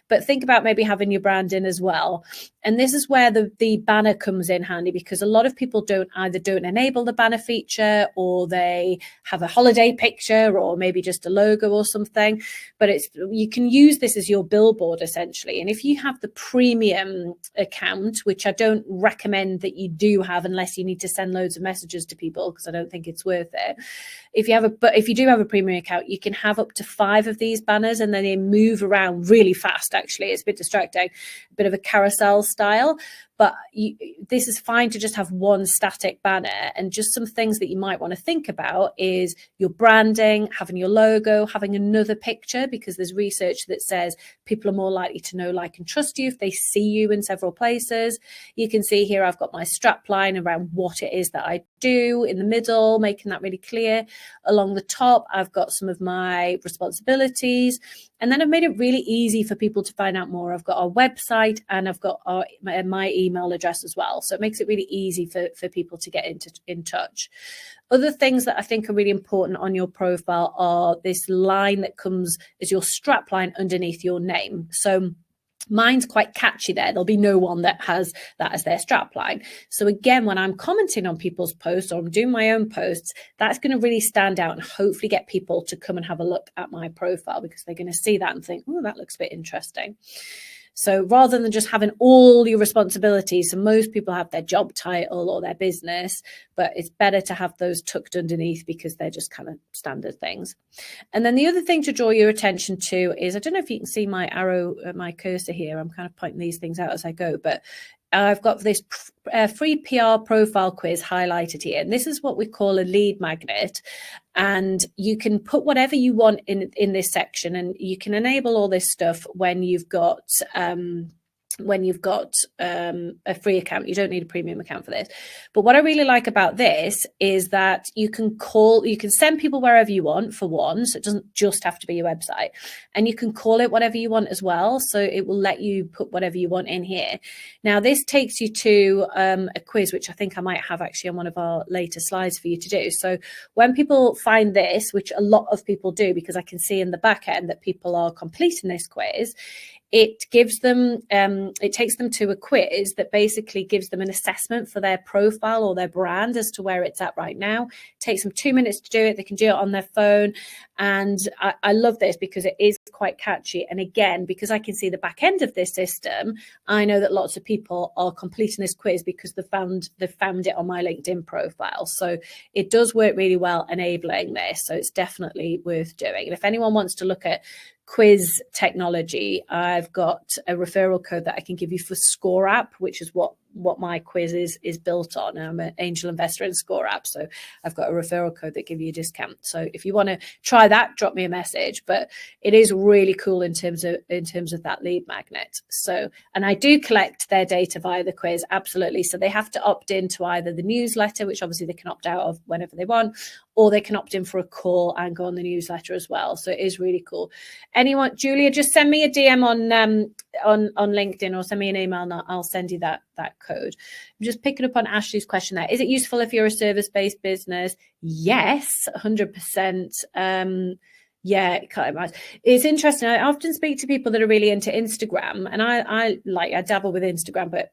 but think about maybe having your brand in as well. And this is where the banner comes in handy, because a lot of people don't enable the banner feature, or they have a holiday picture, or maybe just a logo or something. But you can use this as your billboard essentially. And if you have the premium account, which I don't recommend that you do have unless you need to send loads of messages to people, because I don't think it's worth it. But if you do have a premium account, you can have up to 5 of these banners, and then they move around really fast. Actually, it's a bit distracting, a bit of a carousel style. But this is fine to just have one static banner. And just some things that you might want to think about is your branding, having your logo, having another picture, because there's research that says people are more likely to know, like, and trust you if they see you in several places. You can see here I've got my strap line around what it is that I do in the middle, making that really clear. Along the top, I've got some of my responsibilities. And then I've made it really easy for people to find out more. I've got our website, and I've got my email address as well. So it makes it really easy for people to get in touch. Other things that I think are really important on your profile are this line that comes as your strap line underneath your name. So mine's quite catchy there. There'll be no one that has that as their strap line. So again, when I'm commenting on people's posts, or I'm doing my own posts, that's going to really stand out and hopefully get people to come and have a look at my profile, because they're going to see that and think, oh, that looks a bit interesting. So rather than just having all your responsibilities, so most people have their job title or their business, but it's better to have those tucked underneath, because they're just kind of standard things. And then the other thing to draw your attention to is, I don't know if you can see my arrow, my cursor here. I'm kind of pointing these things out as I go, but I've got this free PR profile quiz highlighted here. And this is what we call a lead magnet. And you can put whatever you want in this section, and you can enable all this stuff when you've got a free account. You don't need a premium account for this. But what I really like about this is that you can send people wherever you want, for one, so it doesn't just have to be your website, and you can call it whatever you want as well. So it will let you put whatever you want in here. Now this takes you to a quiz, which I think I might have actually on one of our later slides for you to do. So when people find this, which a lot of people do, because I can see in the back end that people are completing this quiz, it gives them, it takes them to a quiz that basically gives them an assessment for their profile or their brand as to where it's at right now. It takes them 2 minutes to do it. They can do it on their phone. And I love this because it is quite catchy. And again, because I can see the back end of this system, I know that lots of people are completing this quiz because they've found it on my LinkedIn profile. So it does work really well enabling this. So it's definitely worth doing. And if anyone wants to look at quiz technology, I've got a referral code that I can give you for Score App, which is what my quiz is built on. I'm an angel investor in Score App, so I've got a referral code that gives you a discount. So if you want to try that, drop me a message. But it is really cool in terms of that lead magnet. So, and I do collect their data via the quiz, absolutely. So they have to opt into either the newsletter, which obviously they can opt out of whenever they want, or they can opt in for a call and go on the newsletter as well. So it is really cool. Anyone, Julia, just send me a DM on LinkedIn, or send me an email, and I'll send you that code. I'm just picking up on Ashley's question there. Is it useful if you're a service-based business? Yes, 100%. Yeah, it's interesting. I often speak to people that are really into Instagram, and I dabble with Instagram,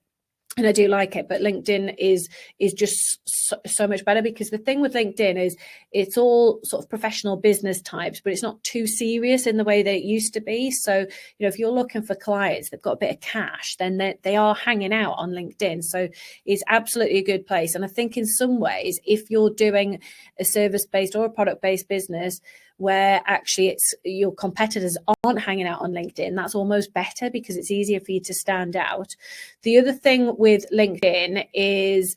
and I do like it, but LinkedIn is just so much better, because the thing with LinkedIn is it's all sort of professional business types, but it's not too serious in the way that it used to be. So, if you're looking for clients that've got a bit of cash, then they are hanging out on LinkedIn. So it's absolutely a good place. And I think in some ways, if you're doing a service-based or a product-based business where actually it's your competitors aren't hanging out on LinkedIn, that's almost better because it's easier for you to stand out. The other thing with LinkedIn is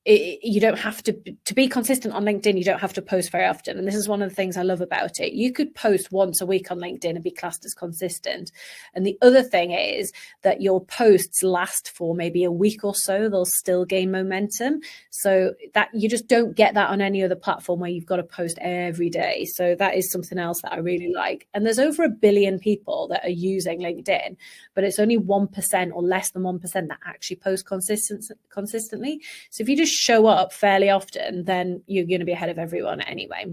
you don't have to be consistent on LinkedIn. You don't have to post very often. And this is one of the things I love about it. You could post once a week on LinkedIn and be classed as consistent. And the other thing is that your posts last for maybe a week or so. They'll still gain momentum. So that you just don't get that on any other platform where you've got to post every day. So that is something else that I really like. And there's over 1 billion people that are using LinkedIn, but it's only 1% or less than 1% that actually post consistently. So if you just show up fairly often, then you're going to be ahead of everyone anyway.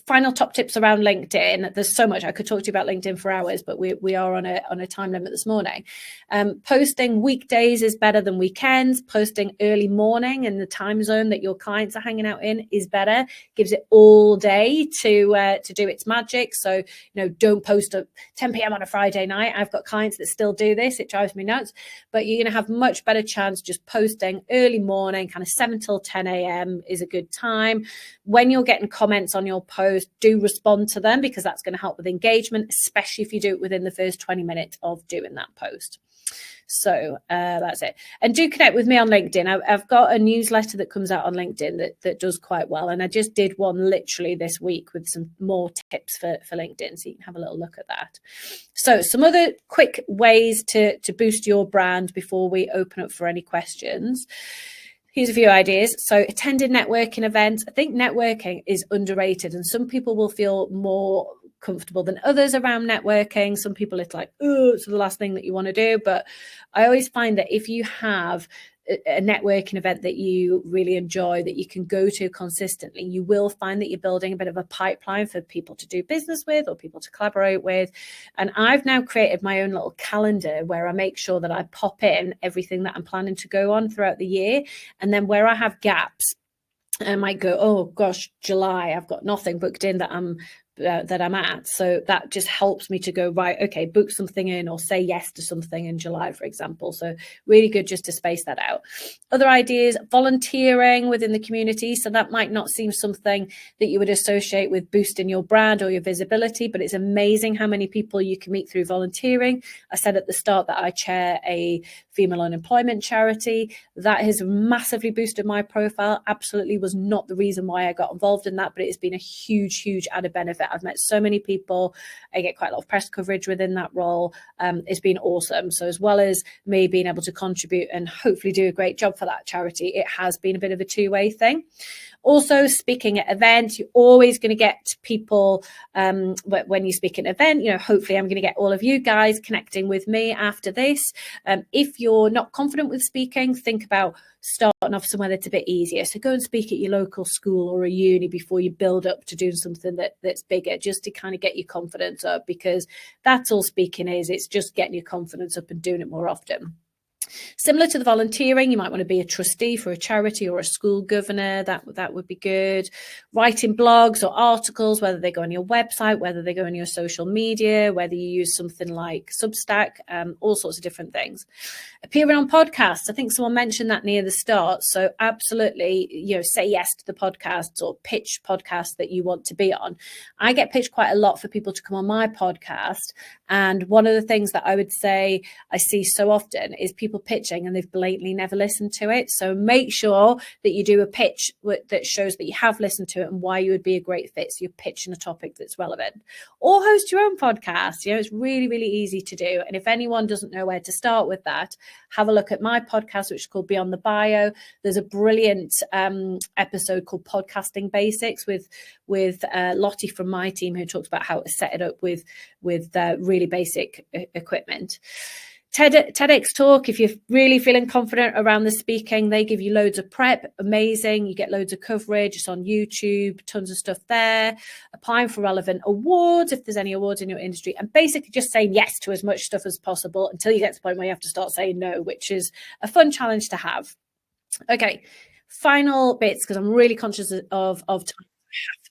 Final top tips around LinkedIn. There's so much I could talk to you about LinkedIn for hours, but we are on a time limit this morning. Posting weekdays is better than weekends. Posting early morning in the time zone that your clients are hanging out in is better. Gives it all day to do its magic. So don't post at 10 p.m. on a Friday night. I've got clients that still do this. It drives me nuts. But you're going to have much better chance just posting early morning, kind of 7 till 10 a.m. is a good time. When you're getting comments on your post, do respond to them, because that's going to help with engagement, especially if you do it within the first 20 minutes of doing that post. So that's it. And do connect with me on LinkedIn. I've got a newsletter that comes out on LinkedIn that does quite well. And I just did one literally this week with some more tips for LinkedIn. So you can have a little look at that. So some other quick ways to boost your brand before we open up for any questions. Here's a few ideas. So attending networking events. I think networking is underrated, and some people will feel more comfortable than others around networking. Some people it's like, oh, it's the last thing that you want to do. But I always find that if you have a networking event that you really enjoy, that you can go to consistently, you will find that you're building a bit of a pipeline for people to do business with or people to collaborate with. And I've now created my own little calendar where I make sure that I pop in everything that I'm planning to go on throughout the year. And then where I have gaps, I might go, oh gosh, July, I've got nothing booked in that I'm at. So that just helps me to go, right, okay, book something in or say yes to something in July, for example. So really good just to space that out. Other ideas, volunteering within the community. So that might not seem something that you would associate with boosting your brand or your visibility, but it's amazing how many people you can meet through volunteering. I said at the start that I chair a female unemployment charity. That has massively boosted my profile. Absolutely was not the reason why I got involved in that, but it has been a huge added benefit. I've met so many people. I get quite a lot of press coverage within that role. It's been awesome. So as well as me being able to contribute and hopefully do a great job for that charity, it has been a bit of a two-way thing. Also, speaking at events, you're always going to get people when you speak at an event. Hopefully I'm going to get all of you guys connecting with me after this. If you're not confident with speaking, think about starting off somewhere that's a bit easier. So go and speak at your local school or a uni before you build up to doing something that's bigger, just to kind of get your confidence up, because that's all speaking is. It's just getting your confidence up and doing it more often. Similar to the volunteering, you might want to be a trustee for a charity or a school governor. That would be good. Writing blogs or articles, whether they go on your website, whether they go on your social media, whether you use something like Substack, all sorts of different things. Appearing on podcasts. I think someone mentioned that near the start. So absolutely, say yes to the podcasts or pitch podcasts that you want to be on. I get pitched quite a lot for people to come on my podcast. And one of the things that I would say I see so often is people pitching and they've blatantly never listened to it. So make sure that you do a pitch that shows that you have listened to it and why you would be a great fit. So you're pitching a topic that's relevant, or host your own podcast. It's really easy to do. And if anyone doesn't know where to start with that, have a look at my podcast, which is called Beyond the Bio. There's a brilliant episode called Podcasting Basics with Lottie from my team, who talks about how to set it up with really basic equipment. TEDx talk, if you're really feeling confident around the speaking, they give you loads of prep. Amazing. You get loads of coverage. It's on YouTube, tons of stuff there. Applying for relevant awards, if there's any awards in your industry, and basically just saying yes to as much stuff as possible until you get to the point where you have to start saying no, which is a fun challenge to have. Okay, final bits, because I'm really conscious of time.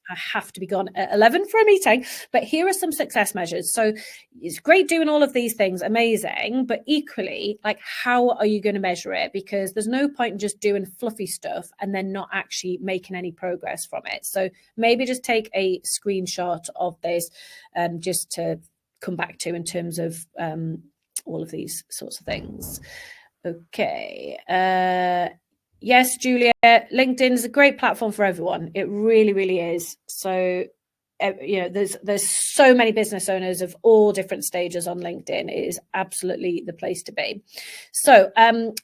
I have to be gone at 11 for a meeting, but here are some success measures. So it's great doing all of these things, amazing, but equally, like, how are you going to measure it? Because there's no point in just doing fluffy stuff and then not actually making any progress from it. So maybe just take a screenshot of this just to come back to in terms of all of these sorts of things. Okay. Yes, Julia, LinkedIn is a great platform for everyone. It really, really is. So, you know, there's so many business owners of all different stages on LinkedIn. It is absolutely the place to be. So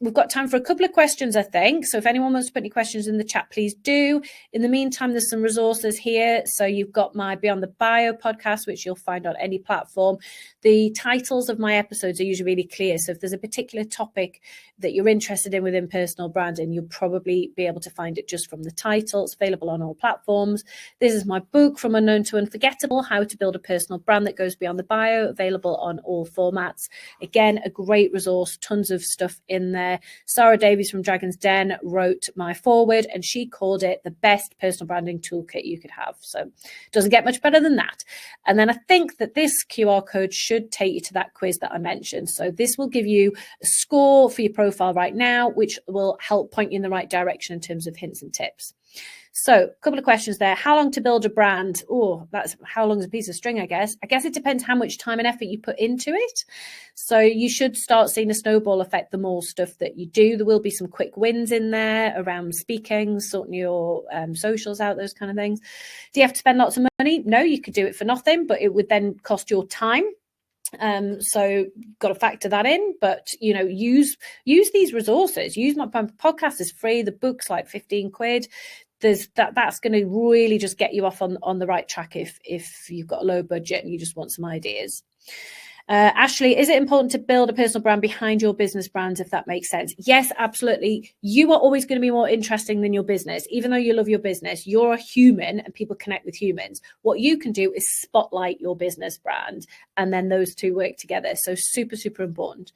we've got time for a couple of questions, I think. So if anyone wants to put any questions in the chat, please do. In the meantime, there's some resources here. So you've got my Beyond the Bio podcast, which you'll find on any platform. The titles of my episodes are usually really clear. So if there's a particular topic that you're interested in within personal branding, you'll probably be able to find it just from the title. It's available on all platforms. This is my book, From Unknown to Unforgettable, How to Build a Personal Brand That Goes Beyond the Bio, available on all formats. Again, a great resource, tons of stuff in there. Sarah Davies from Dragon's Den wrote my foreword, and she called it the best personal branding toolkit you could have. So it doesn't get much better than that. And then I think that this QR code should take you to that quiz that I mentioned. So this will give you a score for your profile right now, which will help point you in the right direction in terms of hints and tips. So a couple of questions there. How long to build a brand? Oh, that's how long is a piece of string, I guess. I guess it depends how much time and effort you put into it. So you should start seeing a snowball effect the more stuff that you do. There will be some quick wins in there around speaking, sorting your socials out, those kind of things. Do you have to spend lots of money? No, you could do it for nothing, but it would then cost your time. So got to factor that in, but you know, use these resources. Use my podcast is free. The book's like 15 quid. That's going to really just get you off on the right track if you've got a low budget and you just want some ideas. Ashley, is it important to build a personal brand behind your business brands, if that makes sense? Yes, absolutely. You are always going to be more interesting than your business. Even though you love your business, you're a human and people connect with humans. What you can do is spotlight your business brand, and then those two work together. So super, super important.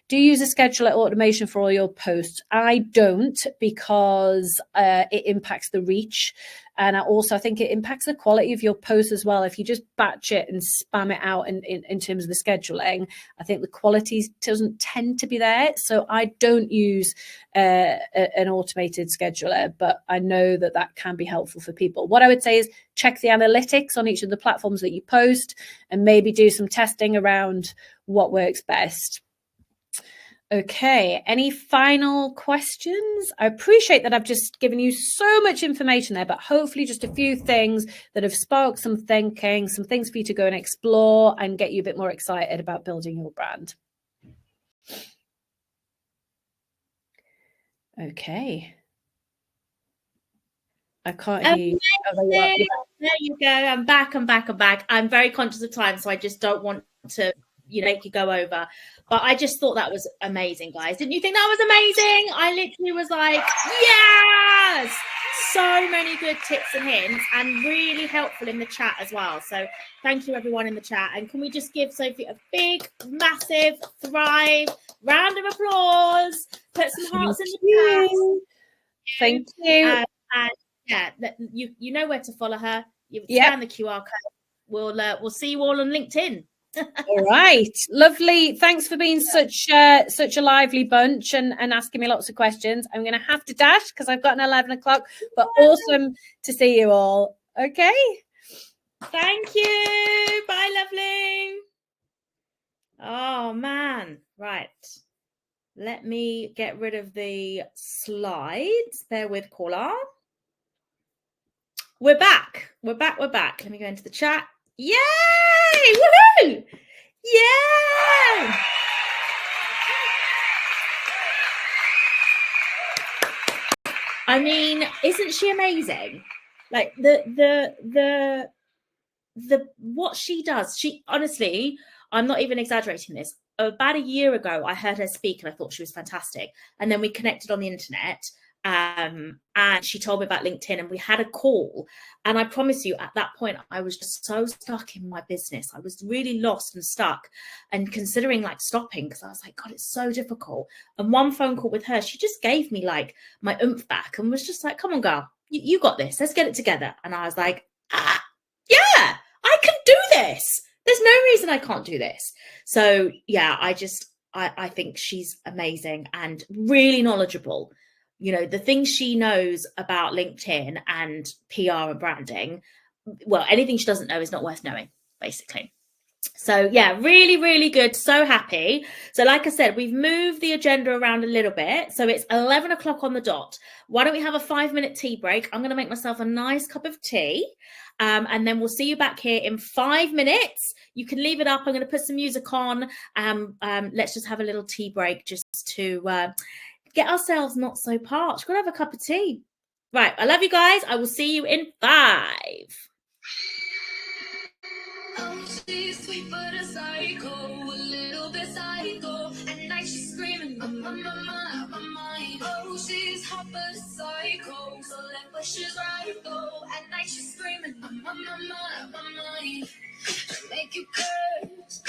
Do you use a scheduler automation for all your posts? I don't, because it impacts the reach. And I think it impacts the quality of your posts as well. If you just batch it and spam it out in terms of the scheduling, I think the quality doesn't tend to be there. So I don't use an automated scheduler, but I know that can be helpful for people. What I would say is check the analytics on each of the platforms that you post and maybe do some testing around what works best. Okay, any final questions? I appreciate that I've just given you so much information there, but hopefully just a few things that have sparked some thinking, some things for you to go and explore and get you a bit more excited about building your brand. Okay. I can't hear you. There you go. I'm back. I'm very conscious of time, so I just don't want to make you go over. But I just thought that was amazing, guys. Didn't you think that was amazing? I literally was like, yes! So many good tips and hints, and really helpful in the chat as well. So thank you, everyone in the chat. And can we just give Sophie a big, massive, thrive, round of applause? Put some hearts in the chat. Thank you. And yeah, you know where to follow her. You scan the QR code. We'll see you all on LinkedIn. All right, lovely. Thanks for being such a lively bunch and asking me lots of questions. I'm going to have to dash because I've got an 11 o'clock, but awesome to see you all. Okay. Thank you. Bye, lovely. Oh, man. Right. Let me get rid of the slides. Bear with, caller. We're back. Let me go into the chat. Yay! Woohoo! Yeah! I mean, isn't she amazing? Like the what she does. She honestly, I'm not even exaggerating this. about a year ago, I heard her speak and I thought she was fantastic. And then we connected on the internet. And she told me about LinkedIn and we had a call. And I promise you, at that point, I was just so stuck in my business. I was really lost and stuck and considering like stopping because I was like, God, it's so difficult. And one phone call with her, she just gave me like my oomph back and was just like, come on, girl, you got this. Let's get it together. And I was like, yeah, I can do this. There's no reason I can't do this. So yeah, I think she's amazing and really knowledgeable. You know, the things she knows about LinkedIn and PR and branding, well, anything she doesn't know is not worth knowing, basically. So yeah, really, really good. So happy. So like I said, we've moved the agenda around a little bit. So it's 11 o'clock on the dot. Why don't we have a 5-minute tea break? I'm going to make myself a nice cup of tea. And then we'll see you back here in 5 minutes. You can leave it up. I'm going to put some music on. Let's just have a little tea break just to get ourselves not so parched. We're going to have a cup of tea. Right. I love you guys. I will see you in 5. Oh, she's sweet but a psycho, a little bit psycho. At night she's screaming, my mind. Oh, she's hot but a psycho, so let where she's right go. At night she's screaming, my mind. Make you curse,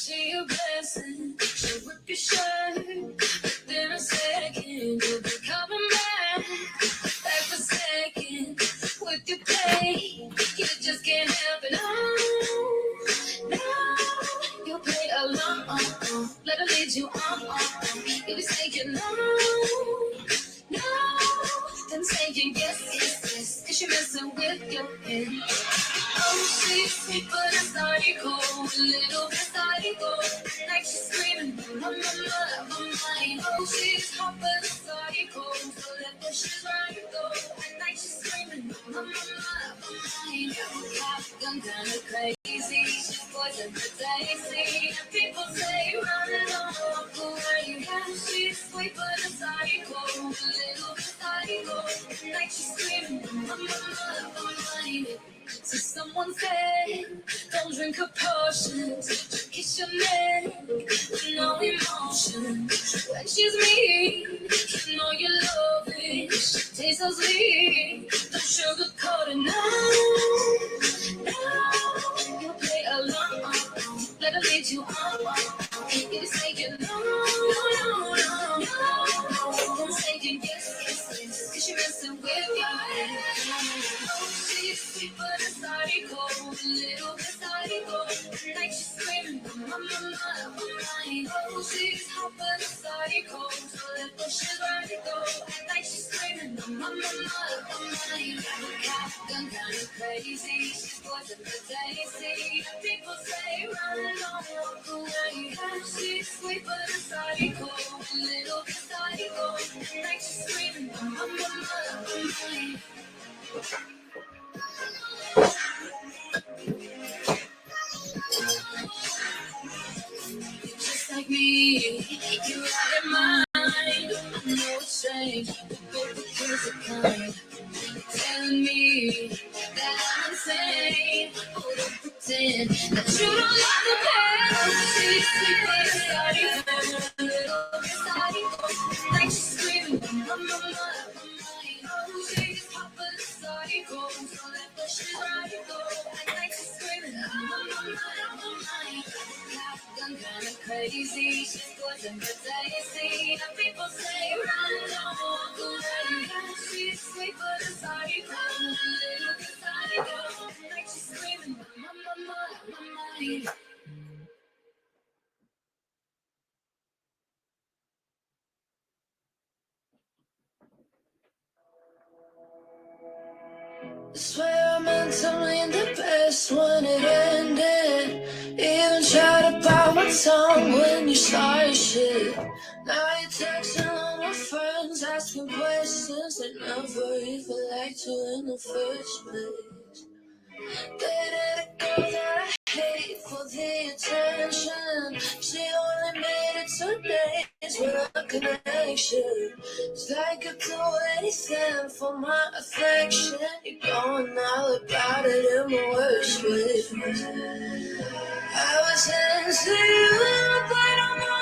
she a blessing. She'll rip your shirt, within a second you'll be coming back for second. With your play, you just can't help it. No, you'll play along. Let her lead you on. You'll be saying no, then saying yes, cause you're messing with your head. Oh, she's sweet but a psycho, a little bit psycho. Like she's screaming, my mind. Oh, she's hot but a psycho, so let where she's right go. At night she's screaming, my mind. I'm kinda crazy, she's poison for Daisy. And people say, run and walk away. Yeah, she's sweet but a psycho, a little bit psycho. Like she's screaming, my mind. So someone said, don't drink her potions, she'll kiss your neck with no emotion. When she's mean, you know you love it. She tastes so sweet, don't sugarcoat it, no. You'll play along, let her lead you on. You'll say you no. Don't say you yes, cause you're messing with your head. Oh, she's sweet but a psycho, a little bit psycho. Like she's screaming, my mind. Oh, she's hot but a psycho, so let the shit right go. Like she's screaming, my mind. I'm kinda crazy, she's poison for Daisy. People say, run and walk away. She's sweet but a psycho, a little bit psycho. Like she's screaming, my mind. Just like me, you're out of mind. I know it's strange, but both the kids are kind. Telling me that I'm insane. Oh, don't pretend that you don't love the pain. She's sweet but a little bit psycho. Like she's screaming, my. Oh, she's hot but a psycho, so let the shit right go. Like she's screaming, my. I'm kinda crazy, she's poison for Daisy. And people say, run, don't walk away. She's sweet but a psycho, a little bit psycho. Like she's screaming, my. Swear I meant to mean the best when it ended. Even tried to bite my tongue when you started shit. Now you're texting all my friends, asking questions they never even liked you in the first place. Dated a girl that I hate for the attention. She only made it 2 days with a connection. It's like I'd do anything for my affection. You're going all about it in my worst ways. I was into you and I played on my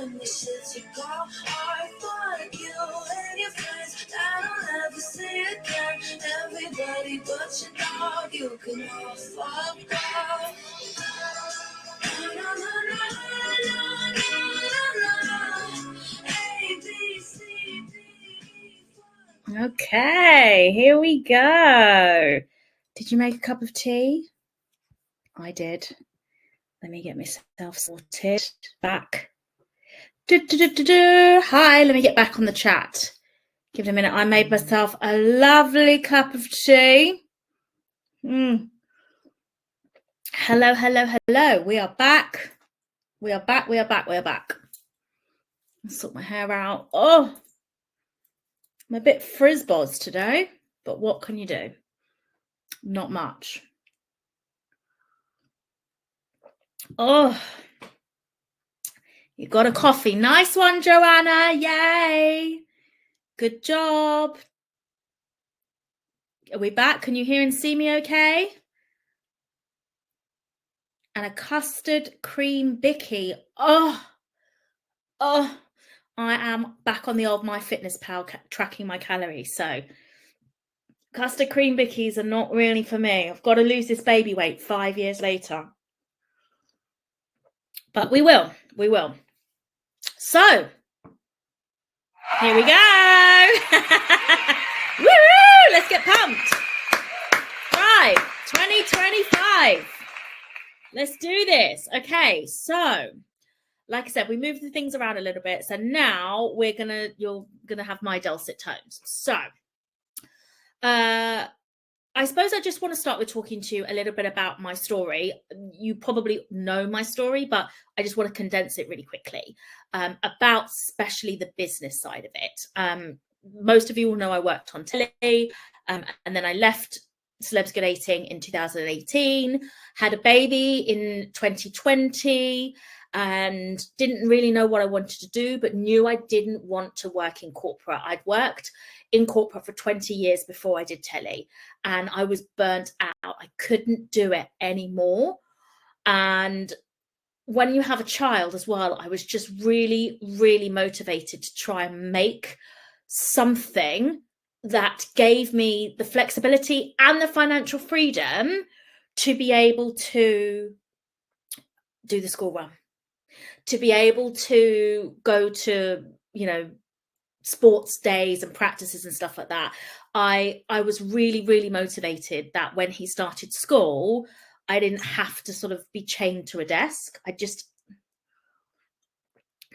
and we should take our heart. Fuck you and your friends that I'll never see again. Everybody but your dog, you can all fuck off. No, no, no, no, no, no, no, no. A, B, C, D, E, fuck. Okay, here we go. Did you make a cup of tea? I did. Let me get myself sorted. Back. Hi, let me get back on the chat. Give it a minute. I made myself a lovely cup of tea. Hello, hello, hello. We are back. We are back. We are back. We are back. I'll sort my hair out. Oh, I'm a bit frisbos today, but what can you do? Not much. Oh, you got a coffee. Nice one, Joanna. Yay. Good job. Are we back? Can you hear and see me okay? And a custard cream bicky. Oh, I am back on the old MyFitnessPal tracking my calories. So custard cream bickies are not really for me. I've got to lose this baby weight 5 years later. But we will. We will. So here we go. Woo! Let's get pumped. Right, 2025. Let's do this. Okay, so like I said, we moved the things around a little bit. So now you're gonna have my dulcet tones. So I suppose I just want to start with talking to you a little bit about my story. You probably know my story, but I just want to condense it really quickly about especially the business side of it. Most of you will know I worked on telly, and then I left Celebs Go Dating in 2018, had a baby in 2020, and didn't really know what I wanted to do, but knew I didn't want to work in corporate. I'd worked in corporate for 20 years before I did telly, and I was burnt out. I couldn't do it anymore. And when you have a child as well, I was just really, really motivated to try and make something that gave me the flexibility and the financial freedom to be able to do the school run, to be able to go to, sports days and practices and stuff like that. I was really, really motivated that when he started school, I didn't have to sort of be chained to a desk.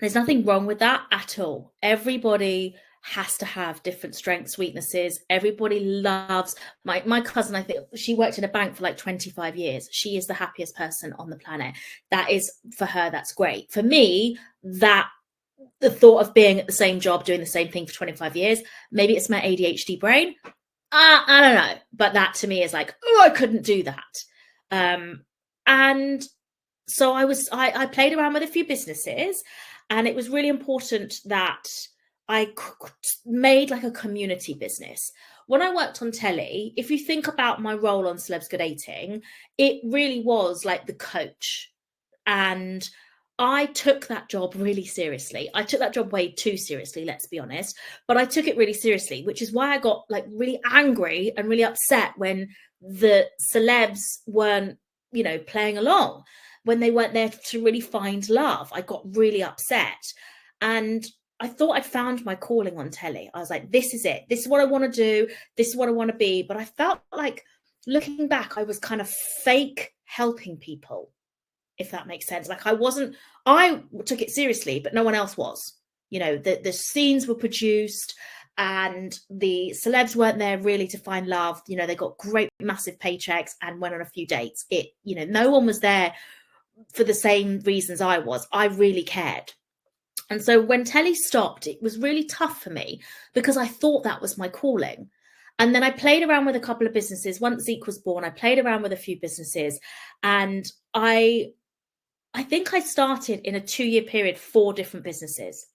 There's nothing wrong with that at all. Everybody has to have different strengths, weaknesses. Everybody loves my cousin. I think she worked in a bank for like 25 years. She is the happiest person on the planet. That is, for her, that's great. For me, the thought of being at the same job, doing the same thing for 25 years, maybe it's my ADHD brain. I don't know. But that to me is like, oh, I couldn't do that. And so I played around with a few businesses, and it was really important that I made like a community business. When I worked on telly, if you think about my role on Celebs Go Dating, it really was like the coach. And I took that job really seriously. I took that job way too seriously, let's be honest, but I took it really seriously, which is why I got like really angry and really upset when the celebs weren't, playing along, when they weren't there to really find love. I got really upset, and I thought I'd found my calling on telly. I was like, this is it. This is what I want to do. This is what I want to be. But I felt like, looking back, I was kind of fake helping people, if that makes sense. Like I took it seriously, but no one else was. The scenes were produced and the celebs weren't there really to find love. They got great, massive paychecks and went on a few dates. No one was there for the same reasons I was. I really cared. And so when telly stopped, it was really tough for me because I thought that was my calling. And then I played around with a couple of businesses. Once Zeke was born, I played around with a few businesses, and I think I started in a 2-year period 4 different businesses.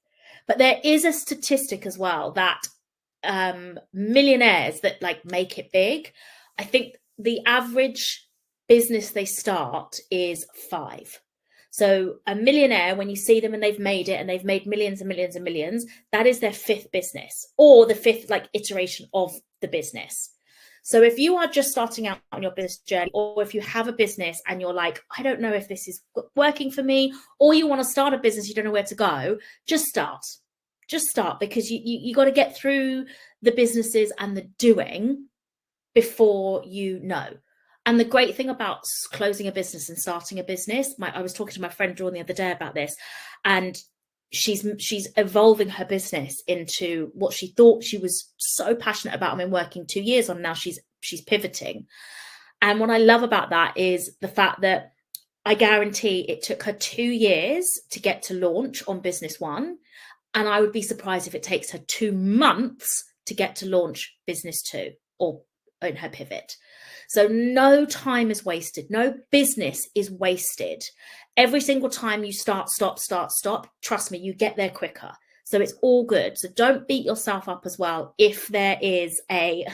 But there is a statistic as well that millionaires that like make it big, I think the average business they start is 5. So a millionaire, when you see them and they've made it and they've made millions and millions and millions, that is their 5th business, or the 5th like iteration of the business. So if you are just starting out on your business journey, or if you have a business and you're like, I don't know if this is working for me, or you want to start a business, you don't know where to go, just start. Just start, because you got to get through the businesses and the doing before you know. And the great thing about closing a business and starting a business, I was talking to my friend Dawn the other day about this, and she's evolving her business into what she thought she was so passionate about and been working 2 years on. Now she's pivoting. And what I love about that is the fact that I guarantee it took her 2 years to get to launch on business one. And I would be surprised if it takes her 2 months to get to launch business 2 or in her pivot. So no time is wasted. No business is wasted. Every single time you start, stop, trust me, you get there quicker. So it's all good. So don't beat yourself up as well if there is a,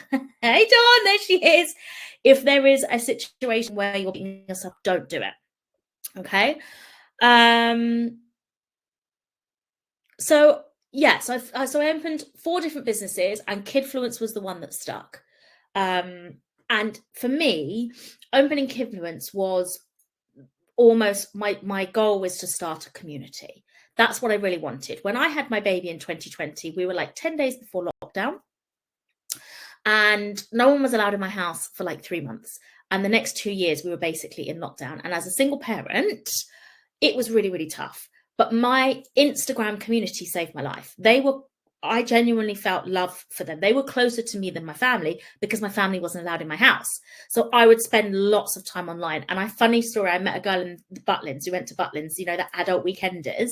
hey Dawn, there she is. If there is a situation where you're beating yourself, don't do it. Okay. So yeah, so I opened 4 different businesses, and Kidfluence was the one that stuck. And for me, opening Kidfluence was almost my goal was to start a community. That's what I really wanted. When I had my baby in 2020, we were like 10 days before lockdown, and no one was allowed in my house for like 3 months. And the next 2 years, we were basically in lockdown. And as a single parent, it was really, really tough. But my Instagram community saved my life. I genuinely felt love for them. They were closer to me than my family, because my family wasn't allowed in my house. So I would spend lots of time online. And funny story, I met a girl in Butlins who went to Butlins, you know, the adult weekenders,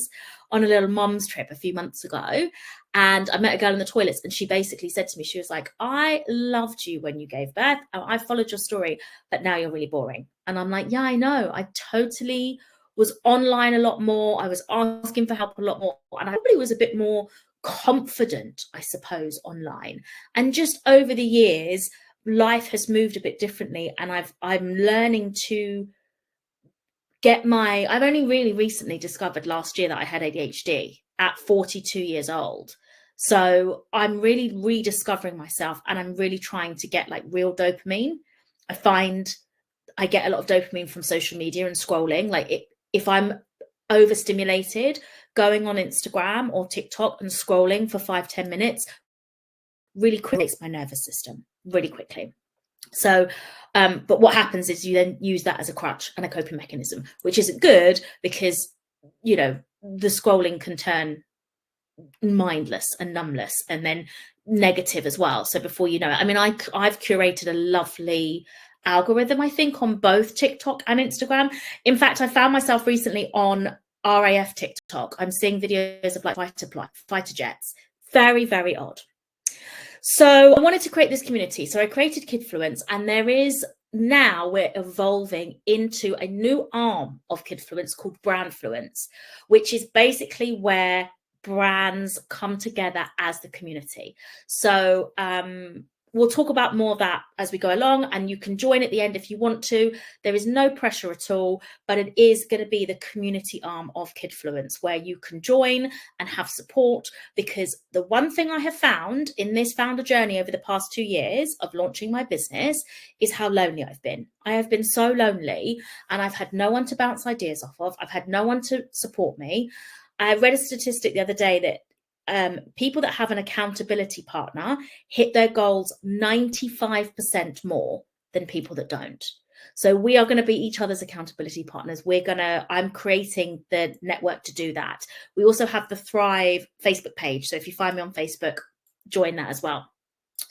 on a little mom's trip a few months ago. And I met a girl in the toilets, and she basically said to me, she was like, I loved you when you gave birth. I followed your story, but now you're really boring. And I'm like, yeah, I know. I totally was online a lot more. I was asking for help a lot more. And I probably was a bit more confident, I suppose, online. And just over the years, life has moved a bit differently, and I'm learning to I've only really recently discovered last year that I had ADHD at 42 years old. So I'm really rediscovering myself, and I'm really trying to get like real dopamine. I find I get a lot of dopamine from social media and scrolling. Like if I'm overstimulated, going on Instagram or TikTok and scrolling for 5-10 minutes really quickly makes my nervous system really quickly. So, but what happens is you then use that as a crutch and a coping mechanism, which isn't good, because, you know, the scrolling can turn mindless and numbless, and then negative as well. So before you know it, I mean, I've curated a lovely algorithm, I think, on both TikTok and Instagram. In fact, I found myself recently on RAF TikTok. I'm seeing videos of like fighter jets. Very, very odd. So I wanted to create this community. So I created Kidfluence, and now we're evolving into a new arm of Kidfluence called Brandfluence, which is basically where brands come together as the community. So we'll talk about more of that as we go along, and you can join at the end if you want to. There is no pressure at all, but it is going to be the community arm of Kidfluence, where you can join and have support. Because the one thing I have found in this founder journey over the past 2 years of launching my business is how lonely I've been. I have been so lonely, and I've had no one to bounce ideas off of. I've had no one to support me. I read a statistic the other day that people that have an accountability partner hit their goals 95% more than people that don't. So we are going to be each other's accountability partners. I'm creating the network to do that. We also have the Thrive Facebook page. So if you find me on Facebook, join that as well.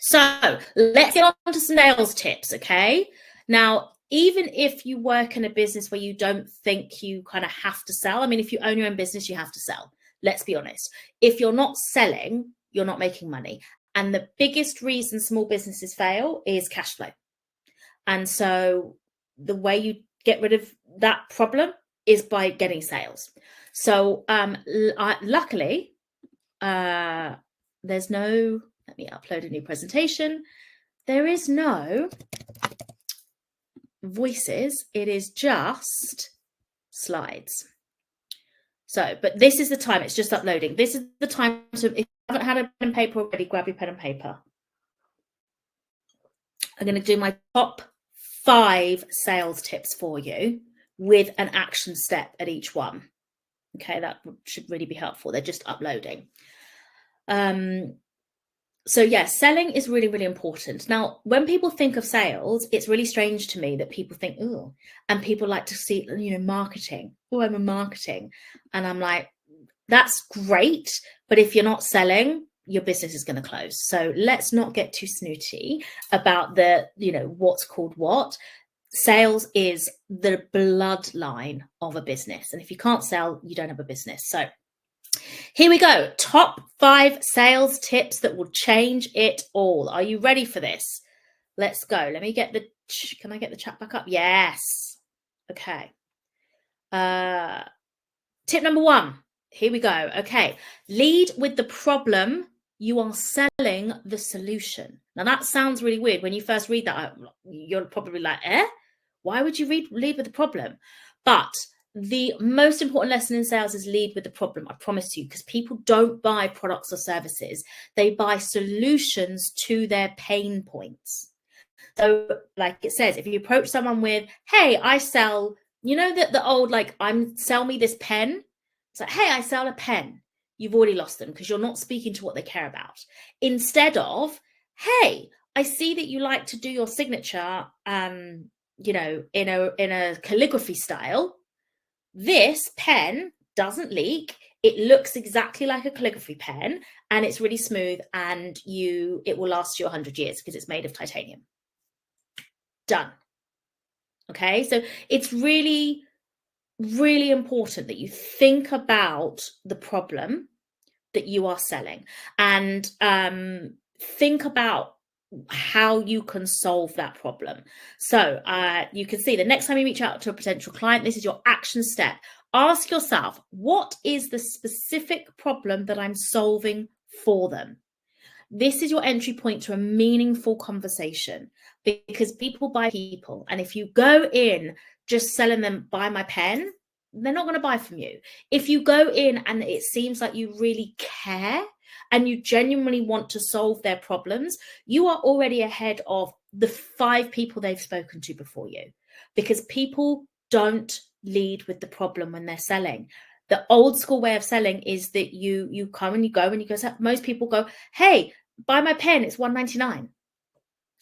So let's get on to some nails tips. Okay. Now, even if you work in a business where you don't think you kind of have to sell, I mean, if you own your own business, you have to sell. Let's be honest. If you're not selling, you're not making money. And the biggest reason small businesses fail is cash flow. And so the way you get rid of that problem is by getting sales. So luckily, there's no, let me upload a new presentation. There is no voices. It is just slides. So, but this is the time, it's just uploading. This is the time to, if you haven't had a pen and paper already, grab your pen and paper. I'm going to do my top 5 sales tips for you with an action step at each one. Okay, that should really be helpful. They're just uploading. So yeah, selling is really, really important. Now, when people think of sales, it's really strange to me that people think, oh, and people like to see, marketing. Oh, I'm a marketing. And I'm like, that's great. But if you're not selling, your business is going to close. So let's not get too snooty about the, what's called what. Sales is the bloodline of a business. And if you can't sell, you don't have a business. So here we go. Top 5 sales tips that will change it all. Are you ready for this? Let's go. Let me get can I get the chat back up? Yes. Okay. Tip number 1. Here we go. Okay. Lead with the problem. You are selling the solution. Now that sounds really weird. When you first read that, you're probably like, why would you lead with the problem? But the most important lesson in sales is lead with the problem. I promise you, because people don't buy products or services. They buy solutions to their pain points. So like it says, if you approach someone with, hey, I sell, the old, sell me this pen. It's like, hey, I sell a pen. You've already lost them because you're not speaking to what they care about. Instead of, hey, I see that you like to do your signature, in a calligraphy style. This pen doesn't leak. It looks exactly like a calligraphy pen, and it's really smooth, and it will last you 100 years because it's made of titanium. Done. Okay, so it's really, really important that you think about the problem that you are selling, and think about how you can solve that problem. So you can see the next time you reach out to a potential client, this is your action step. Ask yourself, what is the specific problem that I'm solving for them? This is your entry point to a meaningful conversation, because people buy people. And if you go in just selling them, buy my pen, they're not going to buy from you. If you go in and it seems like you really care and you genuinely want to solve their problems, you are already ahead of the 5 people they've spoken to before you, because people don't lead with the problem when they're selling. The old school way of selling is that you come and you go and you go. Most people go, hey, buy my pen. It's $1.99.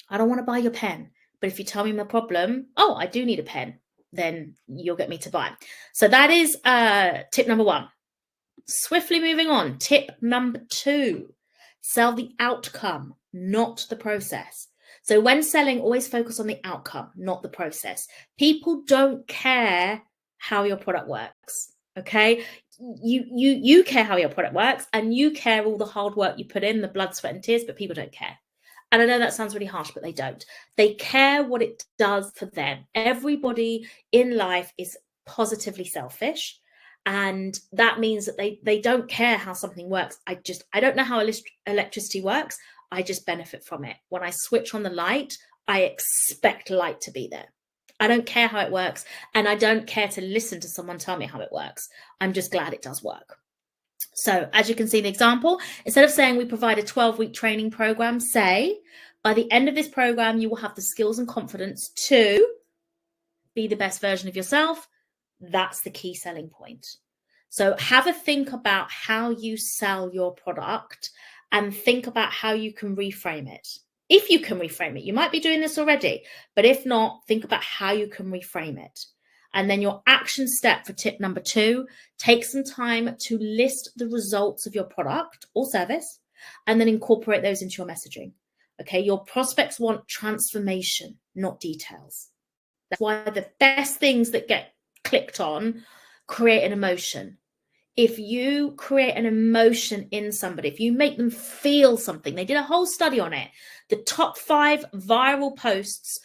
I don't want to buy your pen. But if you tell me my problem, oh, I do need a pen, then you'll get me to buy. So that is tip number 1. Swiftly moving on. Tip number 2, sell the outcome, not the process. So when selling, always focus on the outcome, not the process. People don't care how your product works. Okay, you care how your product works, and you care all the hard work you put in, the blood, sweat, and tears, but people don't care. And I know that sounds really harsh, but they don't. They care what it does for them. Everybody in life is positively selfish, and that means that they don't care how something works. I don't know how electricity works. I just benefit from it. When I switch on the light, I expect light to be there. I don't care how it works, and I don't care to listen to someone tell me how it works. I'm just glad it does work. So as you can see in the example, instead of saying we provide a 12-week training program, say, by the end of this program, you will have the skills and confidence to be the best version of yourself. That's the key selling point. So have a think about how you sell your product, and think about how you can reframe it. If you can reframe it, you might be doing this already, but if not, think about how you can reframe it. And then your action step for tip number 2, take some time to list the results of your product or service, and then incorporate those into your messaging. Okay, your prospects want transformation, not details. That's why the best things that get clicked on create an emotion. If you create an emotion in somebody, if you make them feel something, they did a whole study on it. The top 5 viral posts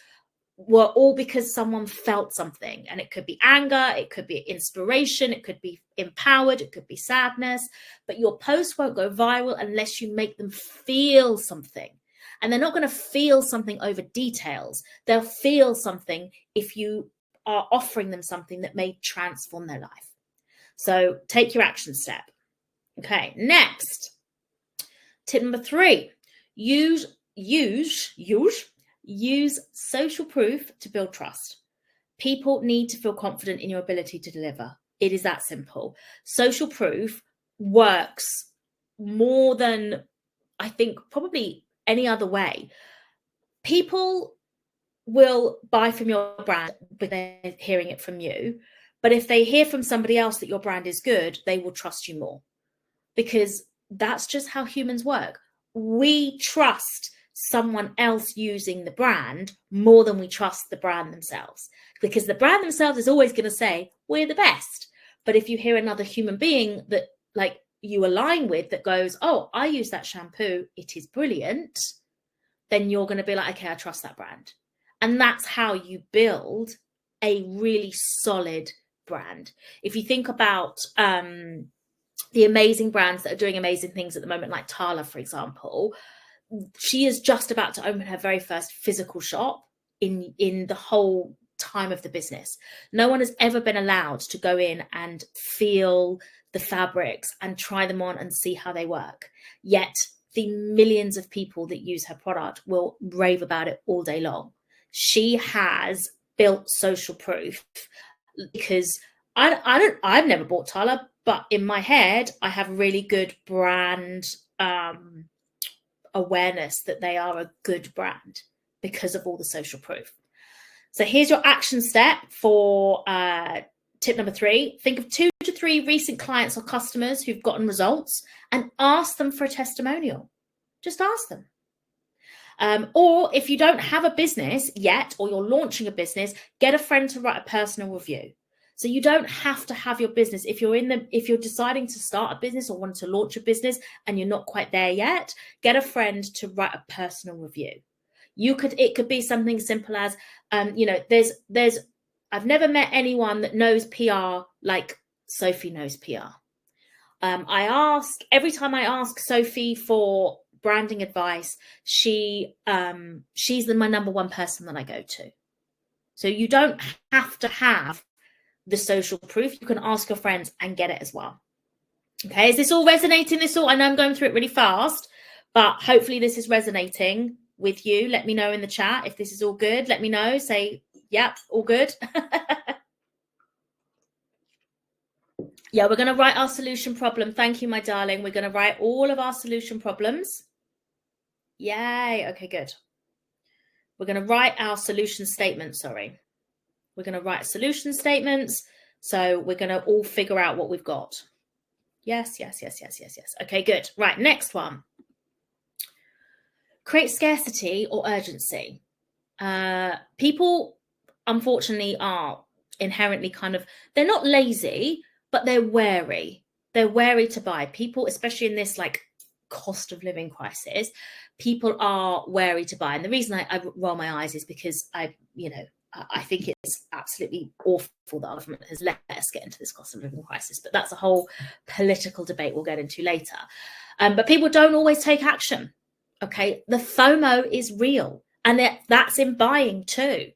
were all because someone felt something, and it could be anger, it could be inspiration, it could be empowered, it could be sadness, but your post won't go viral unless you make them feel something. And they're not going to feel something over details. They'll feel something if you are offering them something that may transform their life. So take your action step. Okay, next. Tip number 3, use social proof to build trust. People need to feel confident in your ability to deliver. It is that simple. Social proof works more than, I think, probably any other way. People will buy from your brand but they're hearing it from you. But if they hear from somebody else that your brand is good, they will trust you more, because that's just how humans work. We trust someone else using the brand more than we trust the brand themselves, because the brand themselves is always going to say, we're the best. But if you hear another human being that like you align with that goes, oh, I use that shampoo, it is brilliant, then you're going to be like, okay, I trust that brand. And that's how you build a really solid brand. If you think about the amazing brands that are doing amazing things at the moment, like Tala, for example, she is just about to open her very first physical shop in the whole time of the business. No one has ever been allowed to go in and feel the fabrics and try them on and see how they work. Yet the millions of people that use her product will rave about it all day long. She has built social proof, because I've never bought Tala, but in my head, I have really good brand awareness that they are a good brand because of all the social proof. So here's your action step for tip number 3. Think of 2 to 3 recent clients or customers who've gotten results and ask them for a testimonial. Just ask them. Or if you don't have a business yet, or you're launching a business, get a friend to write a personal review. So you don't have to have your business. If you're deciding to start a business or want to launch a business and you're not quite there yet, get a friend to write a personal review. It could be something simple as, I've never met anyone that knows PR like Sophie knows PR. Every time I ask Sophie for branding advice, she's my number one person that I go to. So you don't have to have the social proof. You can ask your friends and get it as well. Okay, is this all resonating? I know I'm going through it really fast, but hopefully this is resonating with you. Let me know in the chat if this is all good. Let me know. Say, yep, all good. Yeah, we're going to write our solution problem. Thank you, my darling. We're going to write all of our solution problems. Yay. Okay, good. We're going to write our solution statements. Sorry. We're going to write solution statements. So we're going to all figure out what we've got. Yes. Okay, good. Right. Next one. Create scarcity or urgency. People, unfortunately, are inherently they're not lazy, but they're wary. They're wary to buy. People, especially in this cost of living crisis, people are wary to buy. And the reason I roll my eyes is because I think it's absolutely awful that our government has let us get into this cost of living crisis. But that's a whole political debate we'll get into later. But people don't always take action. Okay, the FOMO is real, and that's in buying too.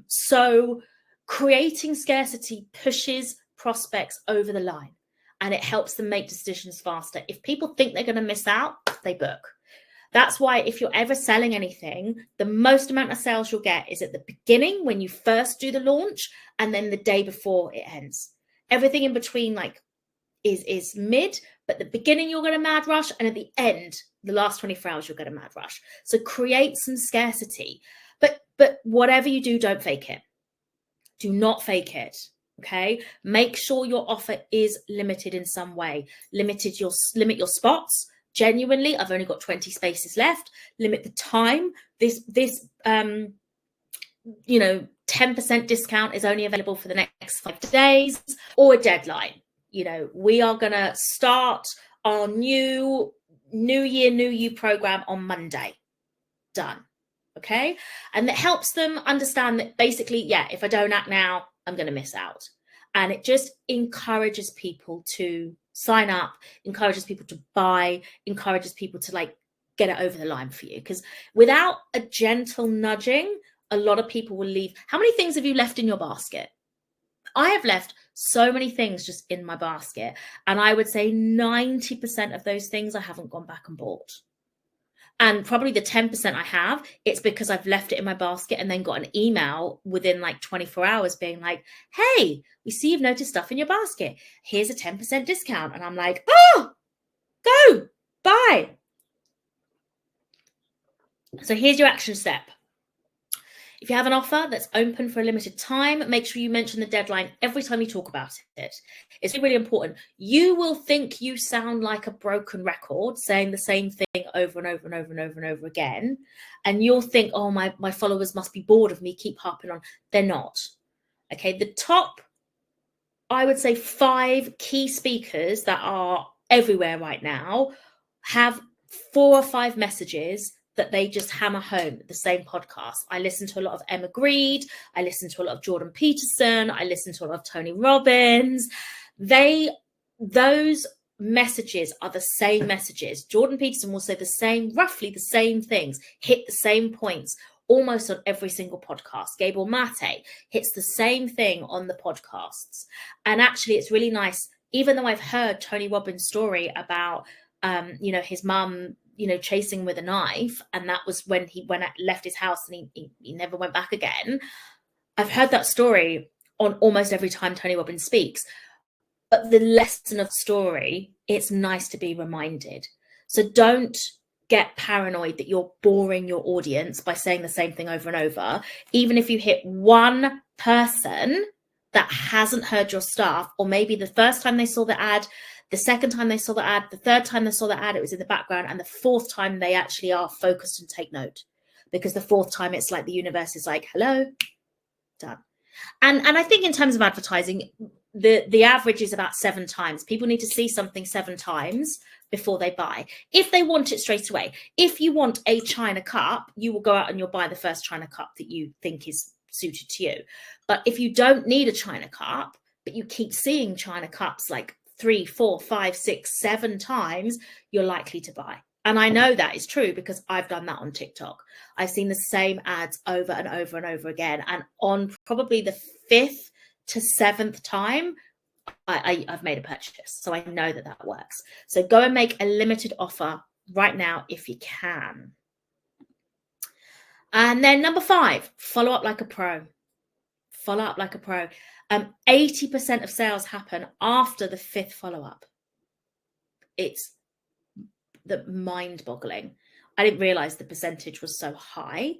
So creating scarcity pushes prospects over the line, and it helps them make decisions faster. If people think they're going to miss out, they book. That's why if you're ever selling anything, the most amount of sales you'll get is at the beginning when you first do the launch, and then the day before it ends. Everything in between is mid, but the beginning you'll get a mad rush, and at the end, the last 24 hours, you'll get a mad rush. So create some scarcity. But whatever you do, don't fake it. Do not fake it. Okay. Make sure your offer is limited in some way. Limit your spots. Genuinely, I've only got 20 spaces left. Limit the time. This 10% discount is only available for the next 5 days, or a deadline. We are going to start our new year, new you program on Monday. Done. Okay. And that helps them understand that basically, if I don't act now, I'm going to miss out. And it just encourages people to sign up, encourages people to buy, encourages people to get it over the line for you. Because without a gentle nudging, a lot of people will leave. How many things have you left in your basket? I have left so many things just in my basket, and I would say 90% of those things I haven't gone back and bought. And probably the 10% I have, it's because I've left it in my basket and then got an email within like 24 hours being like, hey, we see you've noticed stuff in your basket. Here's a 10% discount. And I'm like, oh, go, buy. So here's your action step. If you have an offer that's open for a limited time, make sure you mention the deadline every time you talk about it. It's really important. You will think you sound like a broken record saying the same thing over and over and over and over and over again. And you'll think, oh, my followers must be bored of me, keep harping on. They're not. Okay, the top, I would say 5 key speakers that are everywhere right now have 4 or 5 messages that they just hammer home the same podcast. I listen to a lot of Emma Grede. I listen to a lot of Jordan Peterson. I listen to a lot of Tony Robbins. Those messages are the same messages. Jordan Peterson will say roughly the same things, hit the same points almost on every single podcast. Gabor Mate hits the same thing on the podcasts. And actually, it's really nice, even though I've heard Tony Robbins' story about, his mum, chasing with a knife, and that was when he left his house and he never went back again. I've heard that story on almost every time Tony Robbins speaks. But the lesson of the story, it's nice to be reminded. So don't get paranoid that you're boring your audience by saying the same thing over and over. Even if you hit one person that hasn't heard your stuff, or maybe the first time they saw the ad, the second time they saw the ad, the third time they saw the ad, it was in the background, and the fourth time they actually are focused and take note. Because the fourth time it's like the universe is like, hello, done. And I think in terms of advertising, the average is about 7 times. People need to see something 7 times before they buy. If they want it straight away. If you want a China cup, you will go out and you'll buy the first China cup that you think is suited to you. But if you don't need a China cup, but you keep seeing China cups like 3, 4, 5, 6, 7 times, you're likely to buy. And I know that is true because I've done that on TikTok. I've seen the same ads over and over and over again. And on probably the 5th to 7th time, I've made a purchase. So I know that works. So go and make a limited offer right now if you can. And then number 5, follow up like a pro. Follow up like a pro. 80% of sales happen after the 5th follow-up. It's mind-boggling. I didn't realize the percentage was so high.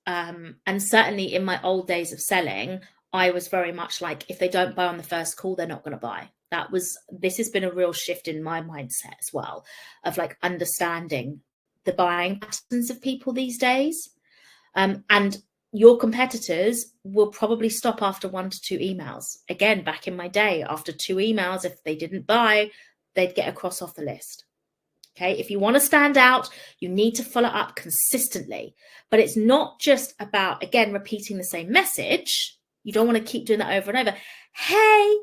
And certainly in my old days of selling, I was very much like, if they don't buy on the first call, they're not going to buy. This has been a real shift in my mindset as well, of like understanding the buying patterns of people these days. And your competitors will probably stop after 1 to 2 emails. Again, back in my day, after 2 emails, if they didn't buy, they'd get a cross off the list. Okay, if you want to stand out, you need to follow up consistently. But it's not just about, again, repeating the same message. You don't want to keep doing that over and over. Hey,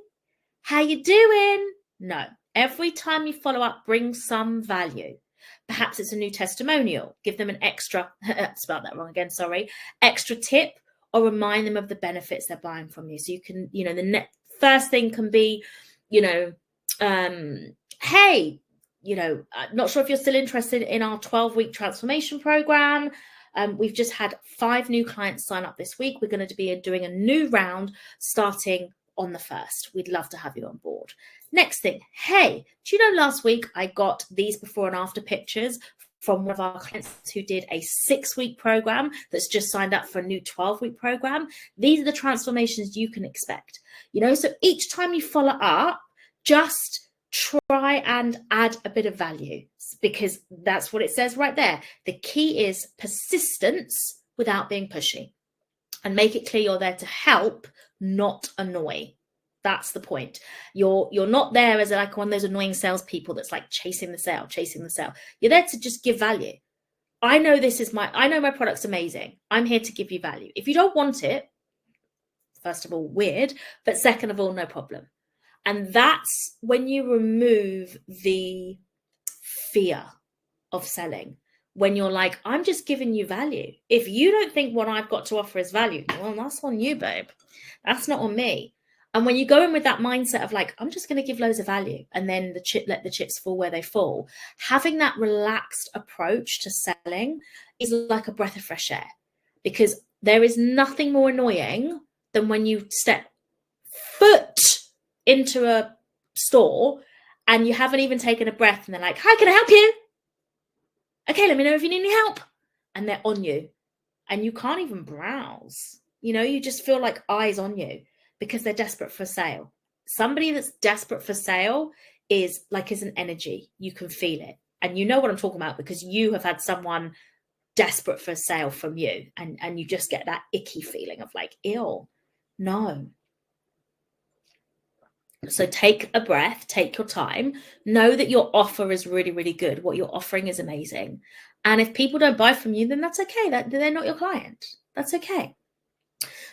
how you doing? No, every time you follow up, bring some value. Perhaps it's a new testimonial. Give them an extra, spelled that wrong again, sorry, extra tip, or remind them of the benefits they're buying from you. So you can, the first thing can be, hey, not sure if you're still interested in our 12-week transformation program. We've just had 5 new clients sign up this week. We're going to be doing a new round starting on the 1st. We'd love to have you on board. Next thing, hey, do you know last week I got these before and after pictures from one of our clients who did a 6-week program that's just signed up for a new 12-week program. These are the transformations you can expect. So each time you follow up, just try and add a bit of value, because that's what it says right there. The key is persistence without being pushy, and make it clear you're there to help, not annoy. That's the point. You're not there as like one of those annoying salespeople that's like chasing the sale. You're there to just give value. I know my product's amazing. I'm here to give you value. If you don't want it, first of all, weird, but second of all, no problem. And that's when you remove the fear of selling. When you're like, I'm just giving you value. If you don't think what I've got to offer is value, well, that's on you, babe. That's not on me. And when you go in with that mindset of like, I'm just going to give loads of value and then let the chips fall where they fall, having that relaxed approach to selling is like a breath of fresh air, because there is nothing more annoying than when you step foot into a store and you haven't even taken a breath and they're like, hi, can I help you? Okay, let me know if you need any help. And they're on you and you can't even browse. You know, you just feel like eyes on you because they're desperate for sale. Somebody that's desperate for sale is an energy. You can feel it. And you know what I'm talking about because you have had someone desperate for sale from you, and you just get that icky feeling of like, ew, no. So take a breath, take your time, know that your offer is really, really good. What you're offering is amazing. And if people don't buy from you, then that's okay. They're not your client. That's okay.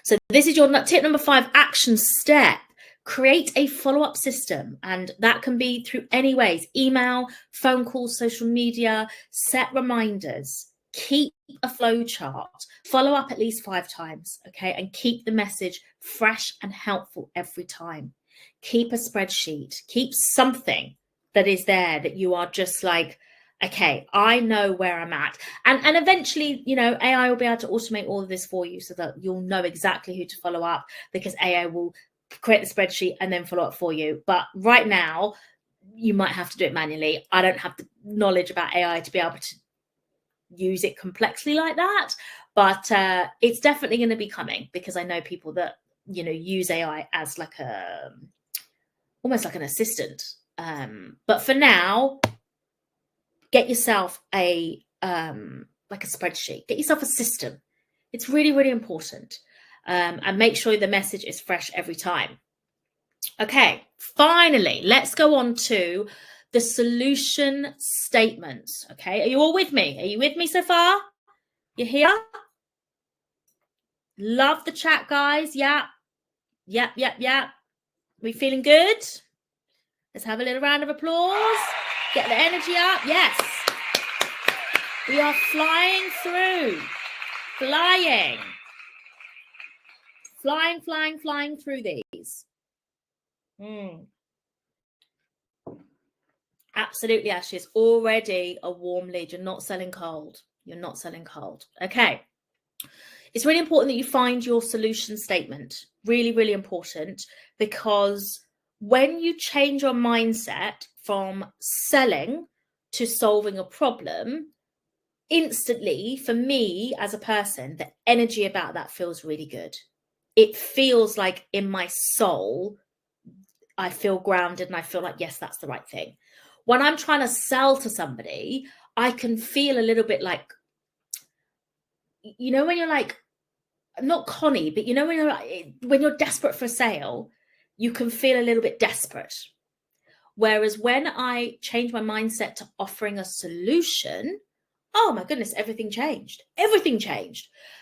So this is your tip number 5 action step. Create a follow-up system, and that can be through any ways: email, phone calls, social media. Set reminders, keep a flow chart, follow up at least 5 times, okay, and keep the message fresh and helpful every time. Keep a spreadsheet, keep something that is there that you are just like, okay, I know where I'm at. And eventually, you know, AI will be able to automate all of this for you so that you'll know exactly who to follow up, because AI will create the spreadsheet and then follow up for you. But right now, you might have to do it manually. I don't have the knowledge about AI to be able to use it complexly like that. But it's definitely going to be coming, because I know people that, you know, use AI as like almost like an assistant. But for now, get yourself a spreadsheet, get yourself a system. It's really, really important. And make sure the message is fresh every time. Okay, finally, let's go on to the solution statements. Okay, are you all with me? Are you with me so far? You here? Love the chat, guys. Yeah. We feeling good? Let's have a little round of applause. Get the energy up. Yes. We are flying through. Flying through these. Absolutely, Ashley. It's already a warm lead. You're not selling cold. Okay. It's really important that you find your solution statement. Really, really important, because when you change your mindset from selling to solving a problem, instantly, for me as a person, the energy about that feels really good. It feels like in my soul, I feel grounded and I feel like, yes, that's the right thing. When I'm trying to sell to somebody, I can feel a little bit like, you know, when you're like, not Connie, but you know, when you're desperate for a sale, you can feel a little bit desperate. Whereas when I change my mindset to offering a solution, oh my goodness, everything changed,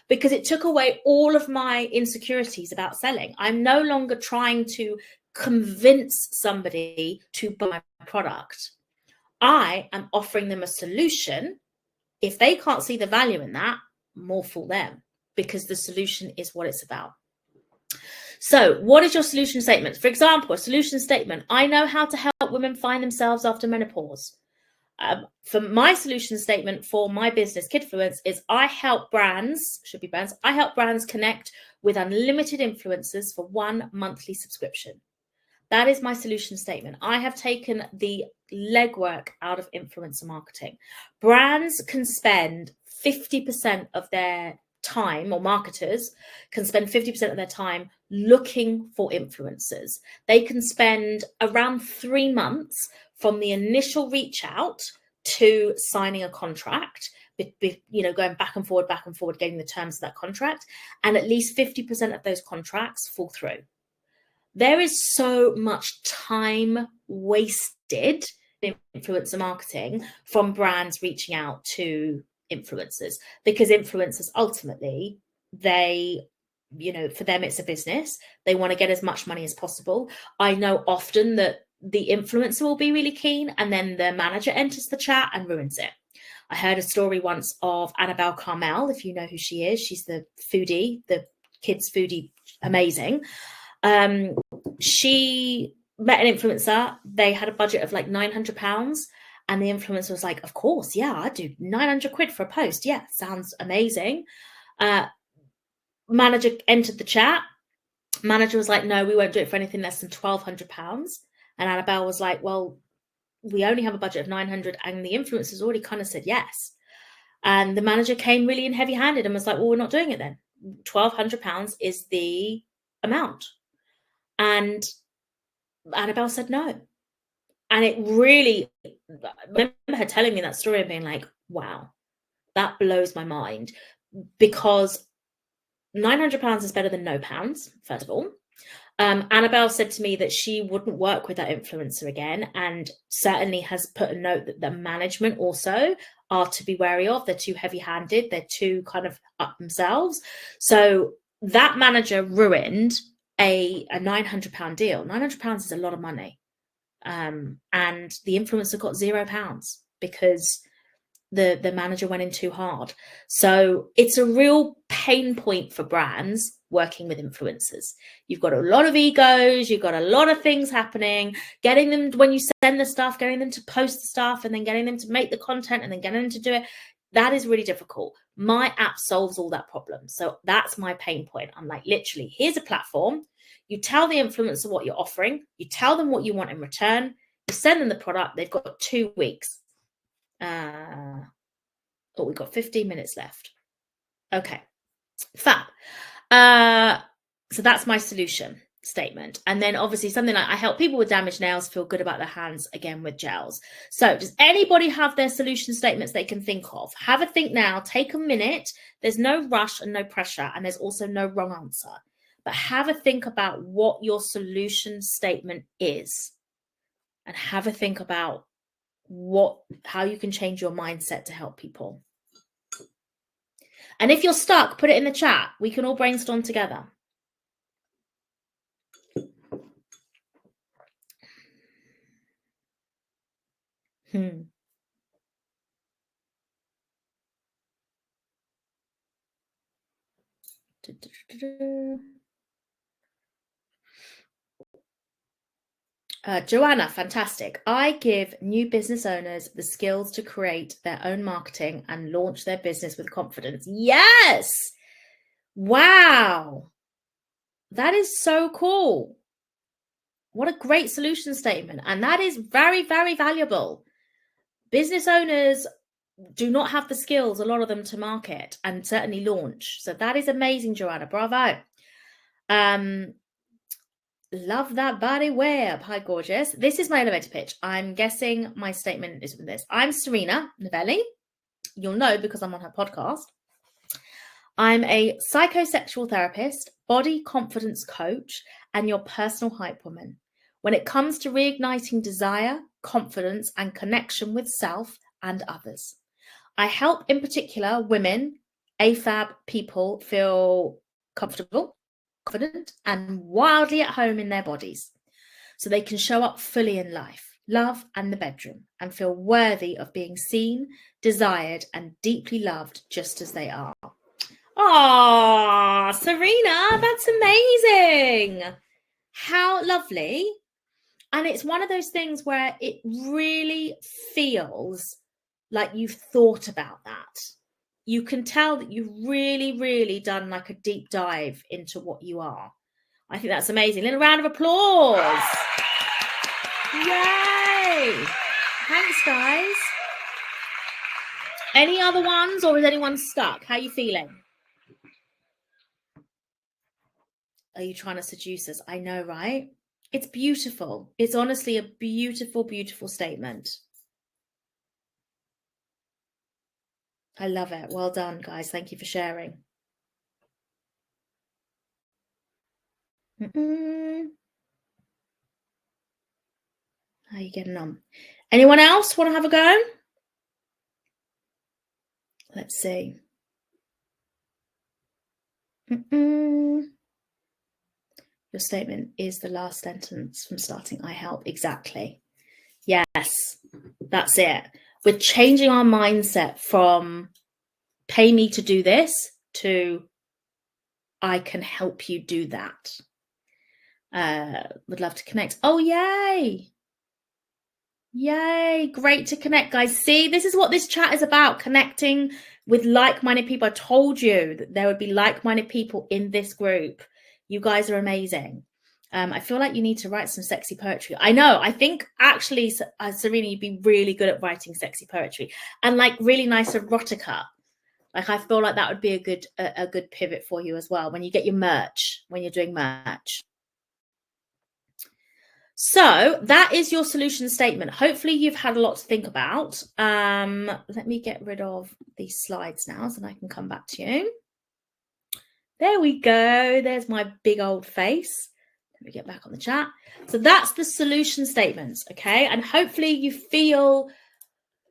because it took away all of my insecurities about selling. I'm no longer trying to convince somebody to buy my product. I am offering them a solution. If they can't see the value in that, more fool them, because the solution is what it's about. So what is your solution statement? For example, a solution statement: I know how to help women find themselves after menopause. For my solution statement for my business, Kidfluence, is I help brands connect with unlimited influencers for 1 monthly subscription. That is my solution statement. I have taken the legwork out of influencer marketing. Brands can spend 50% of their time, or marketers can spend 50% of their time looking for influencers. They can spend around 3 months from the initial reach out to signing a contract, you know, going back and forward, getting the terms of that contract, and at least 50% of those contracts fall through. There is so much time wasted in influencer marketing from brands reaching out to influencers, because influencers ultimately, they, you know, for them it's a business. They want to get as much money as possible. I know often that the influencer will be really keen, and then the manager enters the chat and ruins it. I heard a story once of Annabelle Carmel, if you know who she is. She's the foodie, the kids foodie, amazing. She met an influencer. They had a budget of like £900. And the influencer was like, of course, yeah, I'd do 900 quid for a post. Yeah, sounds amazing. Manager entered the chat. Manager was like, no, we won't do it for anything less than £1,200. And Annabelle was like, well, we only have a budget of 900, and the influencer's already kind of said yes. And the manager came really in heavy-handed and was like, well, we're not doing it then. £1,200 is the amount. And Annabelle said no. And it really, I remember her telling me that story and being like, wow, that blows my mind, because £900 is better than no pounds, first of all. Annabelle said to me that she wouldn't work with that influencer again, and certainly has put a note that the management also are to be wary of. They're too heavy-handed. They're too kind of up themselves. So that manager ruined a £900 deal. £900 is a lot of money. And the influencer got £0 because the manager went in too hard. So it's a real pain point for brands working with influencers. You've got a lot of egos, you've got a lot of things happening, getting them, when you send the stuff, getting them to post the stuff, and then getting them to make the content, and then getting them to do it. That is really difficult. My app solves all that problem. So that's my pain point. I'm like, literally, here's a platform. You tell the influencer what you're offering. You tell them what you want in return. You send them the product. They've got 2 weeks. We've got 15 minutes left. Okay, fab. So that's my solution statement. And then obviously something like, I help people with damaged nails feel good about their hands again with gels. So does anybody have their solution statements they can think of? Have a think now. Take a minute. There's no rush and no pressure. And there's also no wrong answer. But have a think about what your solution statement is. And have a think about how you can change your mindset to help people. And if you're stuck, put it in the chat. We can all brainstorm together. Joanna, fantastic. I give new business owners the skills to create their own marketing and launch their business with confidence. Yes. Wow. That is so cool. What a great solution statement. And that is very, very valuable. Business owners do not have the skills, a lot of them, to market and certainly launch. So that is amazing, Joanna. Bravo. Love that body web. Hi, gorgeous. This is my elevator pitch. I'm guessing my statement is with this. I'm Serena Novelli. You'll know because I'm on her podcast. I'm a psychosexual therapist, body confidence coach, and your personal hype woman. When it comes to reigniting desire, confidence, and connection with self and others, I help, in particular, women, AFAB people feel comfortable, confident, and wildly at home in their bodies, so they can show up fully in life, love, and the bedroom, and feel worthy of being seen, desired, and deeply loved just as they are. Oh, Serena, that's amazing. How lovely. And it's one of those things where it really feels like you've thought about that. You can tell that you've really, really done like a deep dive into what you are. I think that's amazing. A little round of applause. Yay. Thanks, guys. Any other ones, or is anyone stuck? How are you feeling? Are you trying to seduce us? I know, right? It's beautiful. It's honestly a beautiful, beautiful statement. I love it. Well done, guys. Thank you for sharing. How are you getting on? Anyone else want to have a go? Let's see. Your statement is the last sentence from starting I help. Exactly. Yes, that's it. We're changing our mindset from pay me to do this to I can help you do that. Would love to connect. Oh, yay. Yay. Great to connect, guys. See, this is what this chat is about, connecting with like-minded people. I told you that there would be like-minded people in this group. You guys are amazing. I feel like you need to write some sexy poetry. I know. I think actually, Serena, you'd be really good at writing sexy poetry and like really nice erotica. Like I feel like that would be a good pivot for you as well when you get your merch, when you're doing merch. So that is your solution statement. Hopefully you've had a lot to think about. Let me get rid of these slides now so I can come back to you. There we go. There's my big old face. Let me get back on the chat. So that's the solution statements, okay? And hopefully you feel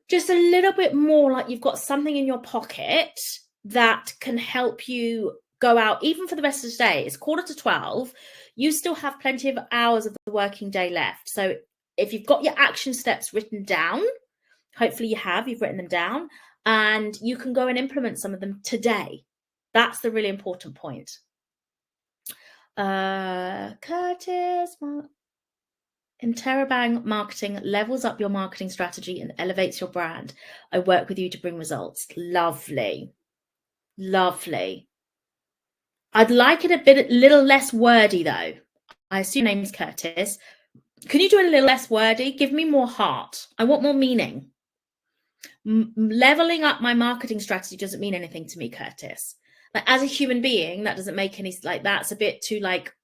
just a little bit more like you've got something in your pocket that can help you go out even for the rest of the day. It's 11:45. You still have plenty of hours of the working day left. So if you've got your action steps written down, hopefully you've written them down, and you can go and implement some of them today. That's the really important point. Curtis, Interrobang Marketing levels up your marketing strategy and elevates your brand. I work with you to bring results. Lovely. Lovely. I'd like it a little less wordy though. I assume your name is Curtis. Can you do it a little less wordy? Give me more heart. I want more meaning. Leveling up my marketing strategy doesn't mean anything to me, Curtis. Like as a human being, that doesn't make any, like that's a bit too like,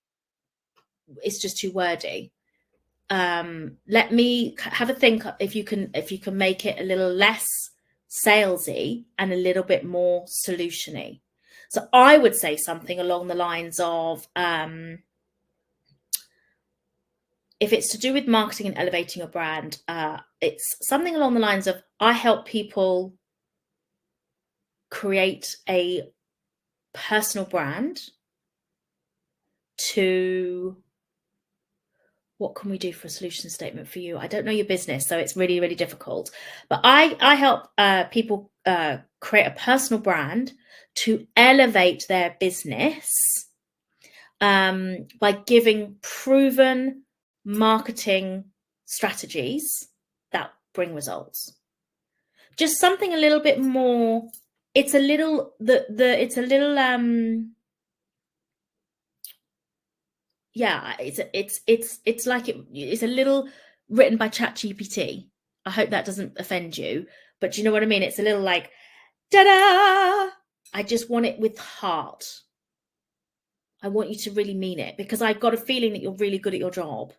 it's just too wordy. Let me have a think if you can make it a little less salesy and a little bit more solution-y. So I would say something along the lines of, if it's to do with marketing and elevating your brand, it's something along the lines of, I help people create a personal brand to, what can we do for a solution statement for you? I don't know your business, so it's really, really difficult. But I help people create a personal brand to elevate their business by giving proven marketing strategies that bring results. Just something a little bit more. It's a little yeah, it's like it's a little written by ChatGPT. I hope that doesn't offend you, but do you know what I mean? It's a little like, da-da! I just want it with heart. I want you to really mean it, because I've got a feeling that you're really good at your job.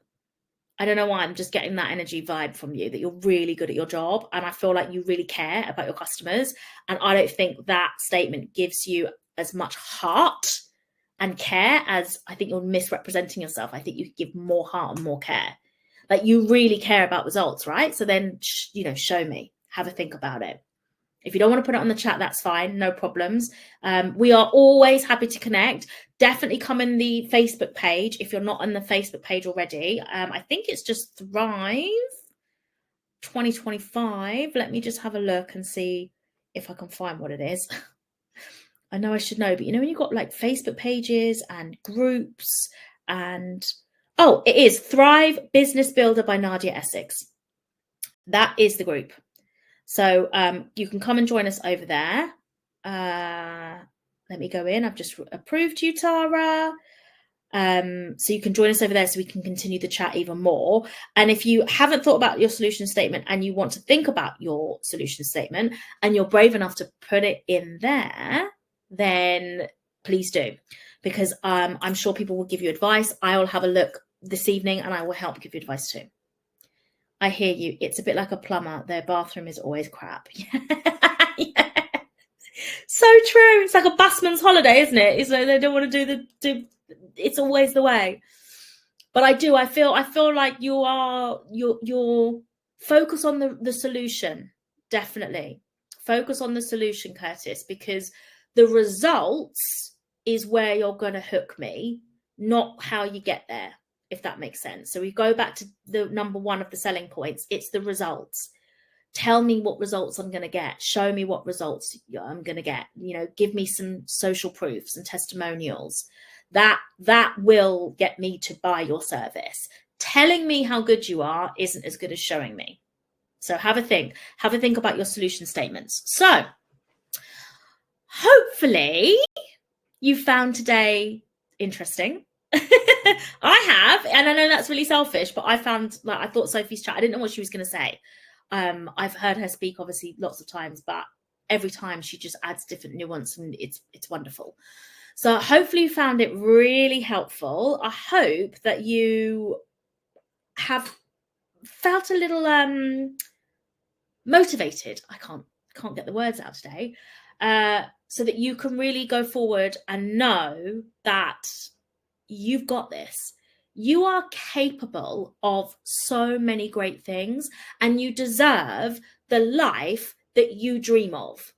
I don't know why, I'm just getting that energy vibe from you, that you're really good at your job, and I feel like you really care about your customers, and I don't think that statement gives you as much heart and care as I think you're misrepresenting yourself. I think you could give more heart and more care. Like you really care about results, right? So then, show me, have a think about it. If you don't want to put it on the chat, that's fine, no problems. We are always happy to connect. Definitely come in the Facebook page if you're not on the Facebook page already. I think it's just Thrive 2025. Let me just have a look and see if I can find what it is. I know I should know, but when you've got like Facebook pages and groups and, oh, it is Thrive Business Builder by Nadia Essex. That is the group. So you can come and join us over there. Let me go in. I've just approved you, Tara. So you can join us over there so we can continue the chat even more. And if you haven't thought about your solution statement and you want to think about your solution statement and you're brave enough to put it in there, then please do, because I'm sure people will give you advice. I will have a look this evening and I will help give you advice too. I hear you. It's a bit like a plumber. Their bathroom is always crap. Yeah. So true. It's like a busman's holiday, isn't it? It's like they don't want to do it's always the way. But I feel like you're focus on the solution. Definitely. Focus on the solution, Curtis, because the results is where you're going to hook me, not how you get there, if that makes sense. So we go back to the number one of the selling points. It's the results. Tell me what results I'm going to get. Show me what results I'm going to get. Give me some social proofs and testimonials. That will get me to buy your service. Telling me how good you are isn't as good as showing me. So have a think about your solution statements. So hopefully you found today interesting. I have, and I know that's really selfish, but I thought Sophie's chat, I didn't know what she was going to say. I've heard her speak obviously lots of times, but every time she just adds different nuance, and it's wonderful. So hopefully you found it really helpful. I hope that you have felt a little motivated. I can't get the words out today. So that you can really go forward and know that you've got this. You are capable of so many great things, and you deserve the life that you dream of.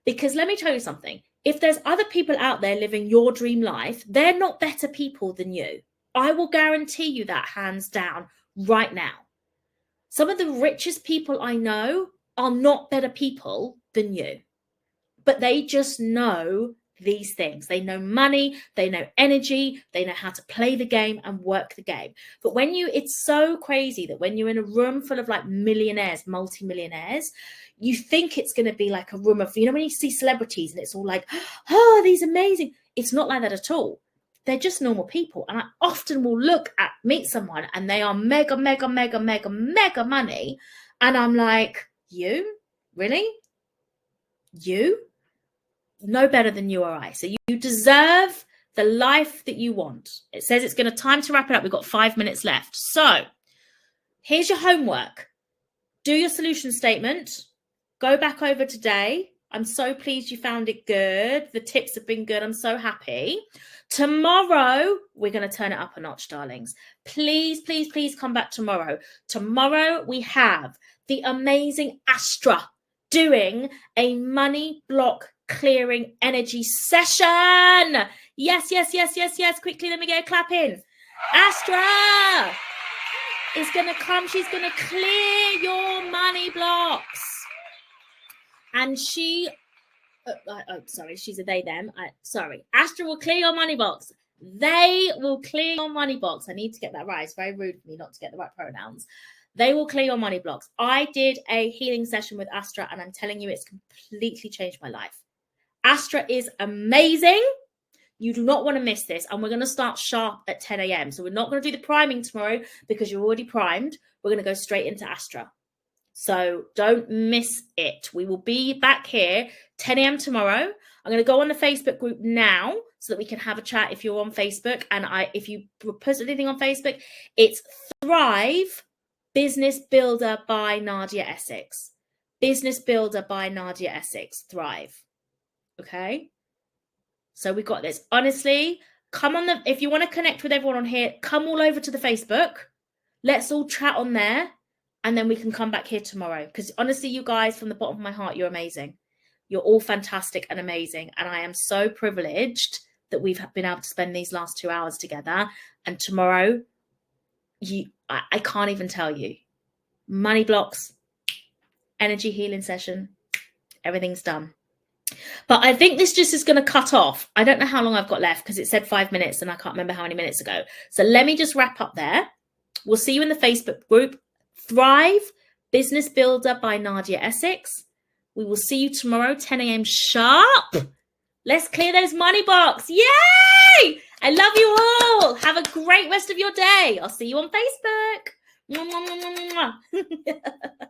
Because let me tell you something, if there's other people out there living your dream life, they're not better people than you. I will guarantee you that, hands down, right now. Some of the richest people I know are not better people than you, but they just know these things. They know money, they know energy, they know how to play the game and work the game. But it's so crazy that when you're in a room full of like millionaires, multi-millionaires, you think it's going to be like a room of, when you see celebrities and it's all like, oh, these amazing. It's not like that at all. They're just normal people. And I often will meet someone and they are mega, mega, mega, mega, mega money. And I'm like, you? Really? You? No better than you or I. So you deserve the life that you want. It says it's going to time to wrap it up. We've got 5 minutes left. So here's your homework. Do your solution statement. Go back over today. I'm so pleased you found it good. The tips have been good. I'm so happy. Tomorrow, we're going to turn it up a notch, darlings. Please, please, please come back tomorrow. Tomorrow, we have the amazing Astra doing a money block clearing energy session. Yes, yes, yes, yes, yes. Quickly, let me get a clap in. Astra is going to come. She's going to clear your money blocks. And she's a they, them. Astra will clear your money box. They will clear your money box. I need to get that right. It's very rude for me not to get the right pronouns. They will clear your money blocks. I did a healing session with Astra, and I'm telling you, it's completely changed my life. Astra is amazing. You do not want to miss this. And we're going to start sharp at 10 a.m. So we're not going to do the priming tomorrow because you're already primed. We're going to go straight into Astra. So don't miss it. We will be back here 10 a.m. tomorrow. I'm going to go on the Facebook group now so that we can have a chat if you're on Facebook. And if you post anything on Facebook, it's Thrive Business Builder by Nadia Essex. Business Builder by Nadia Essex. Thrive. Okay? So we've got this. Honestly, if you want to connect with everyone on here, come all over to the Facebook. Let's all chat on there. And then we can come back here tomorrow. Because honestly, you guys, from the bottom of my heart, you're amazing. You're all fantastic and amazing. And I am so privileged that we've been able to spend these last 2 hours together. And tomorrow, I can't even tell you. Money blocks, energy healing session, everything's done. But I think this just is going to cut off. I don't know how long I've got left because it said 5 minutes and I can't remember how many minutes ago. So let me just wrap up there. We'll see you in the Facebook group. Thrive Business Builder by Nadia Essex. We will see you tomorrow, 10 a.m. sharp. Let's clear those money box. Yay! I love you all. Have a great rest of your day. I'll see you on Facebook. Mwah, mwah, mwah, mwah, mwah.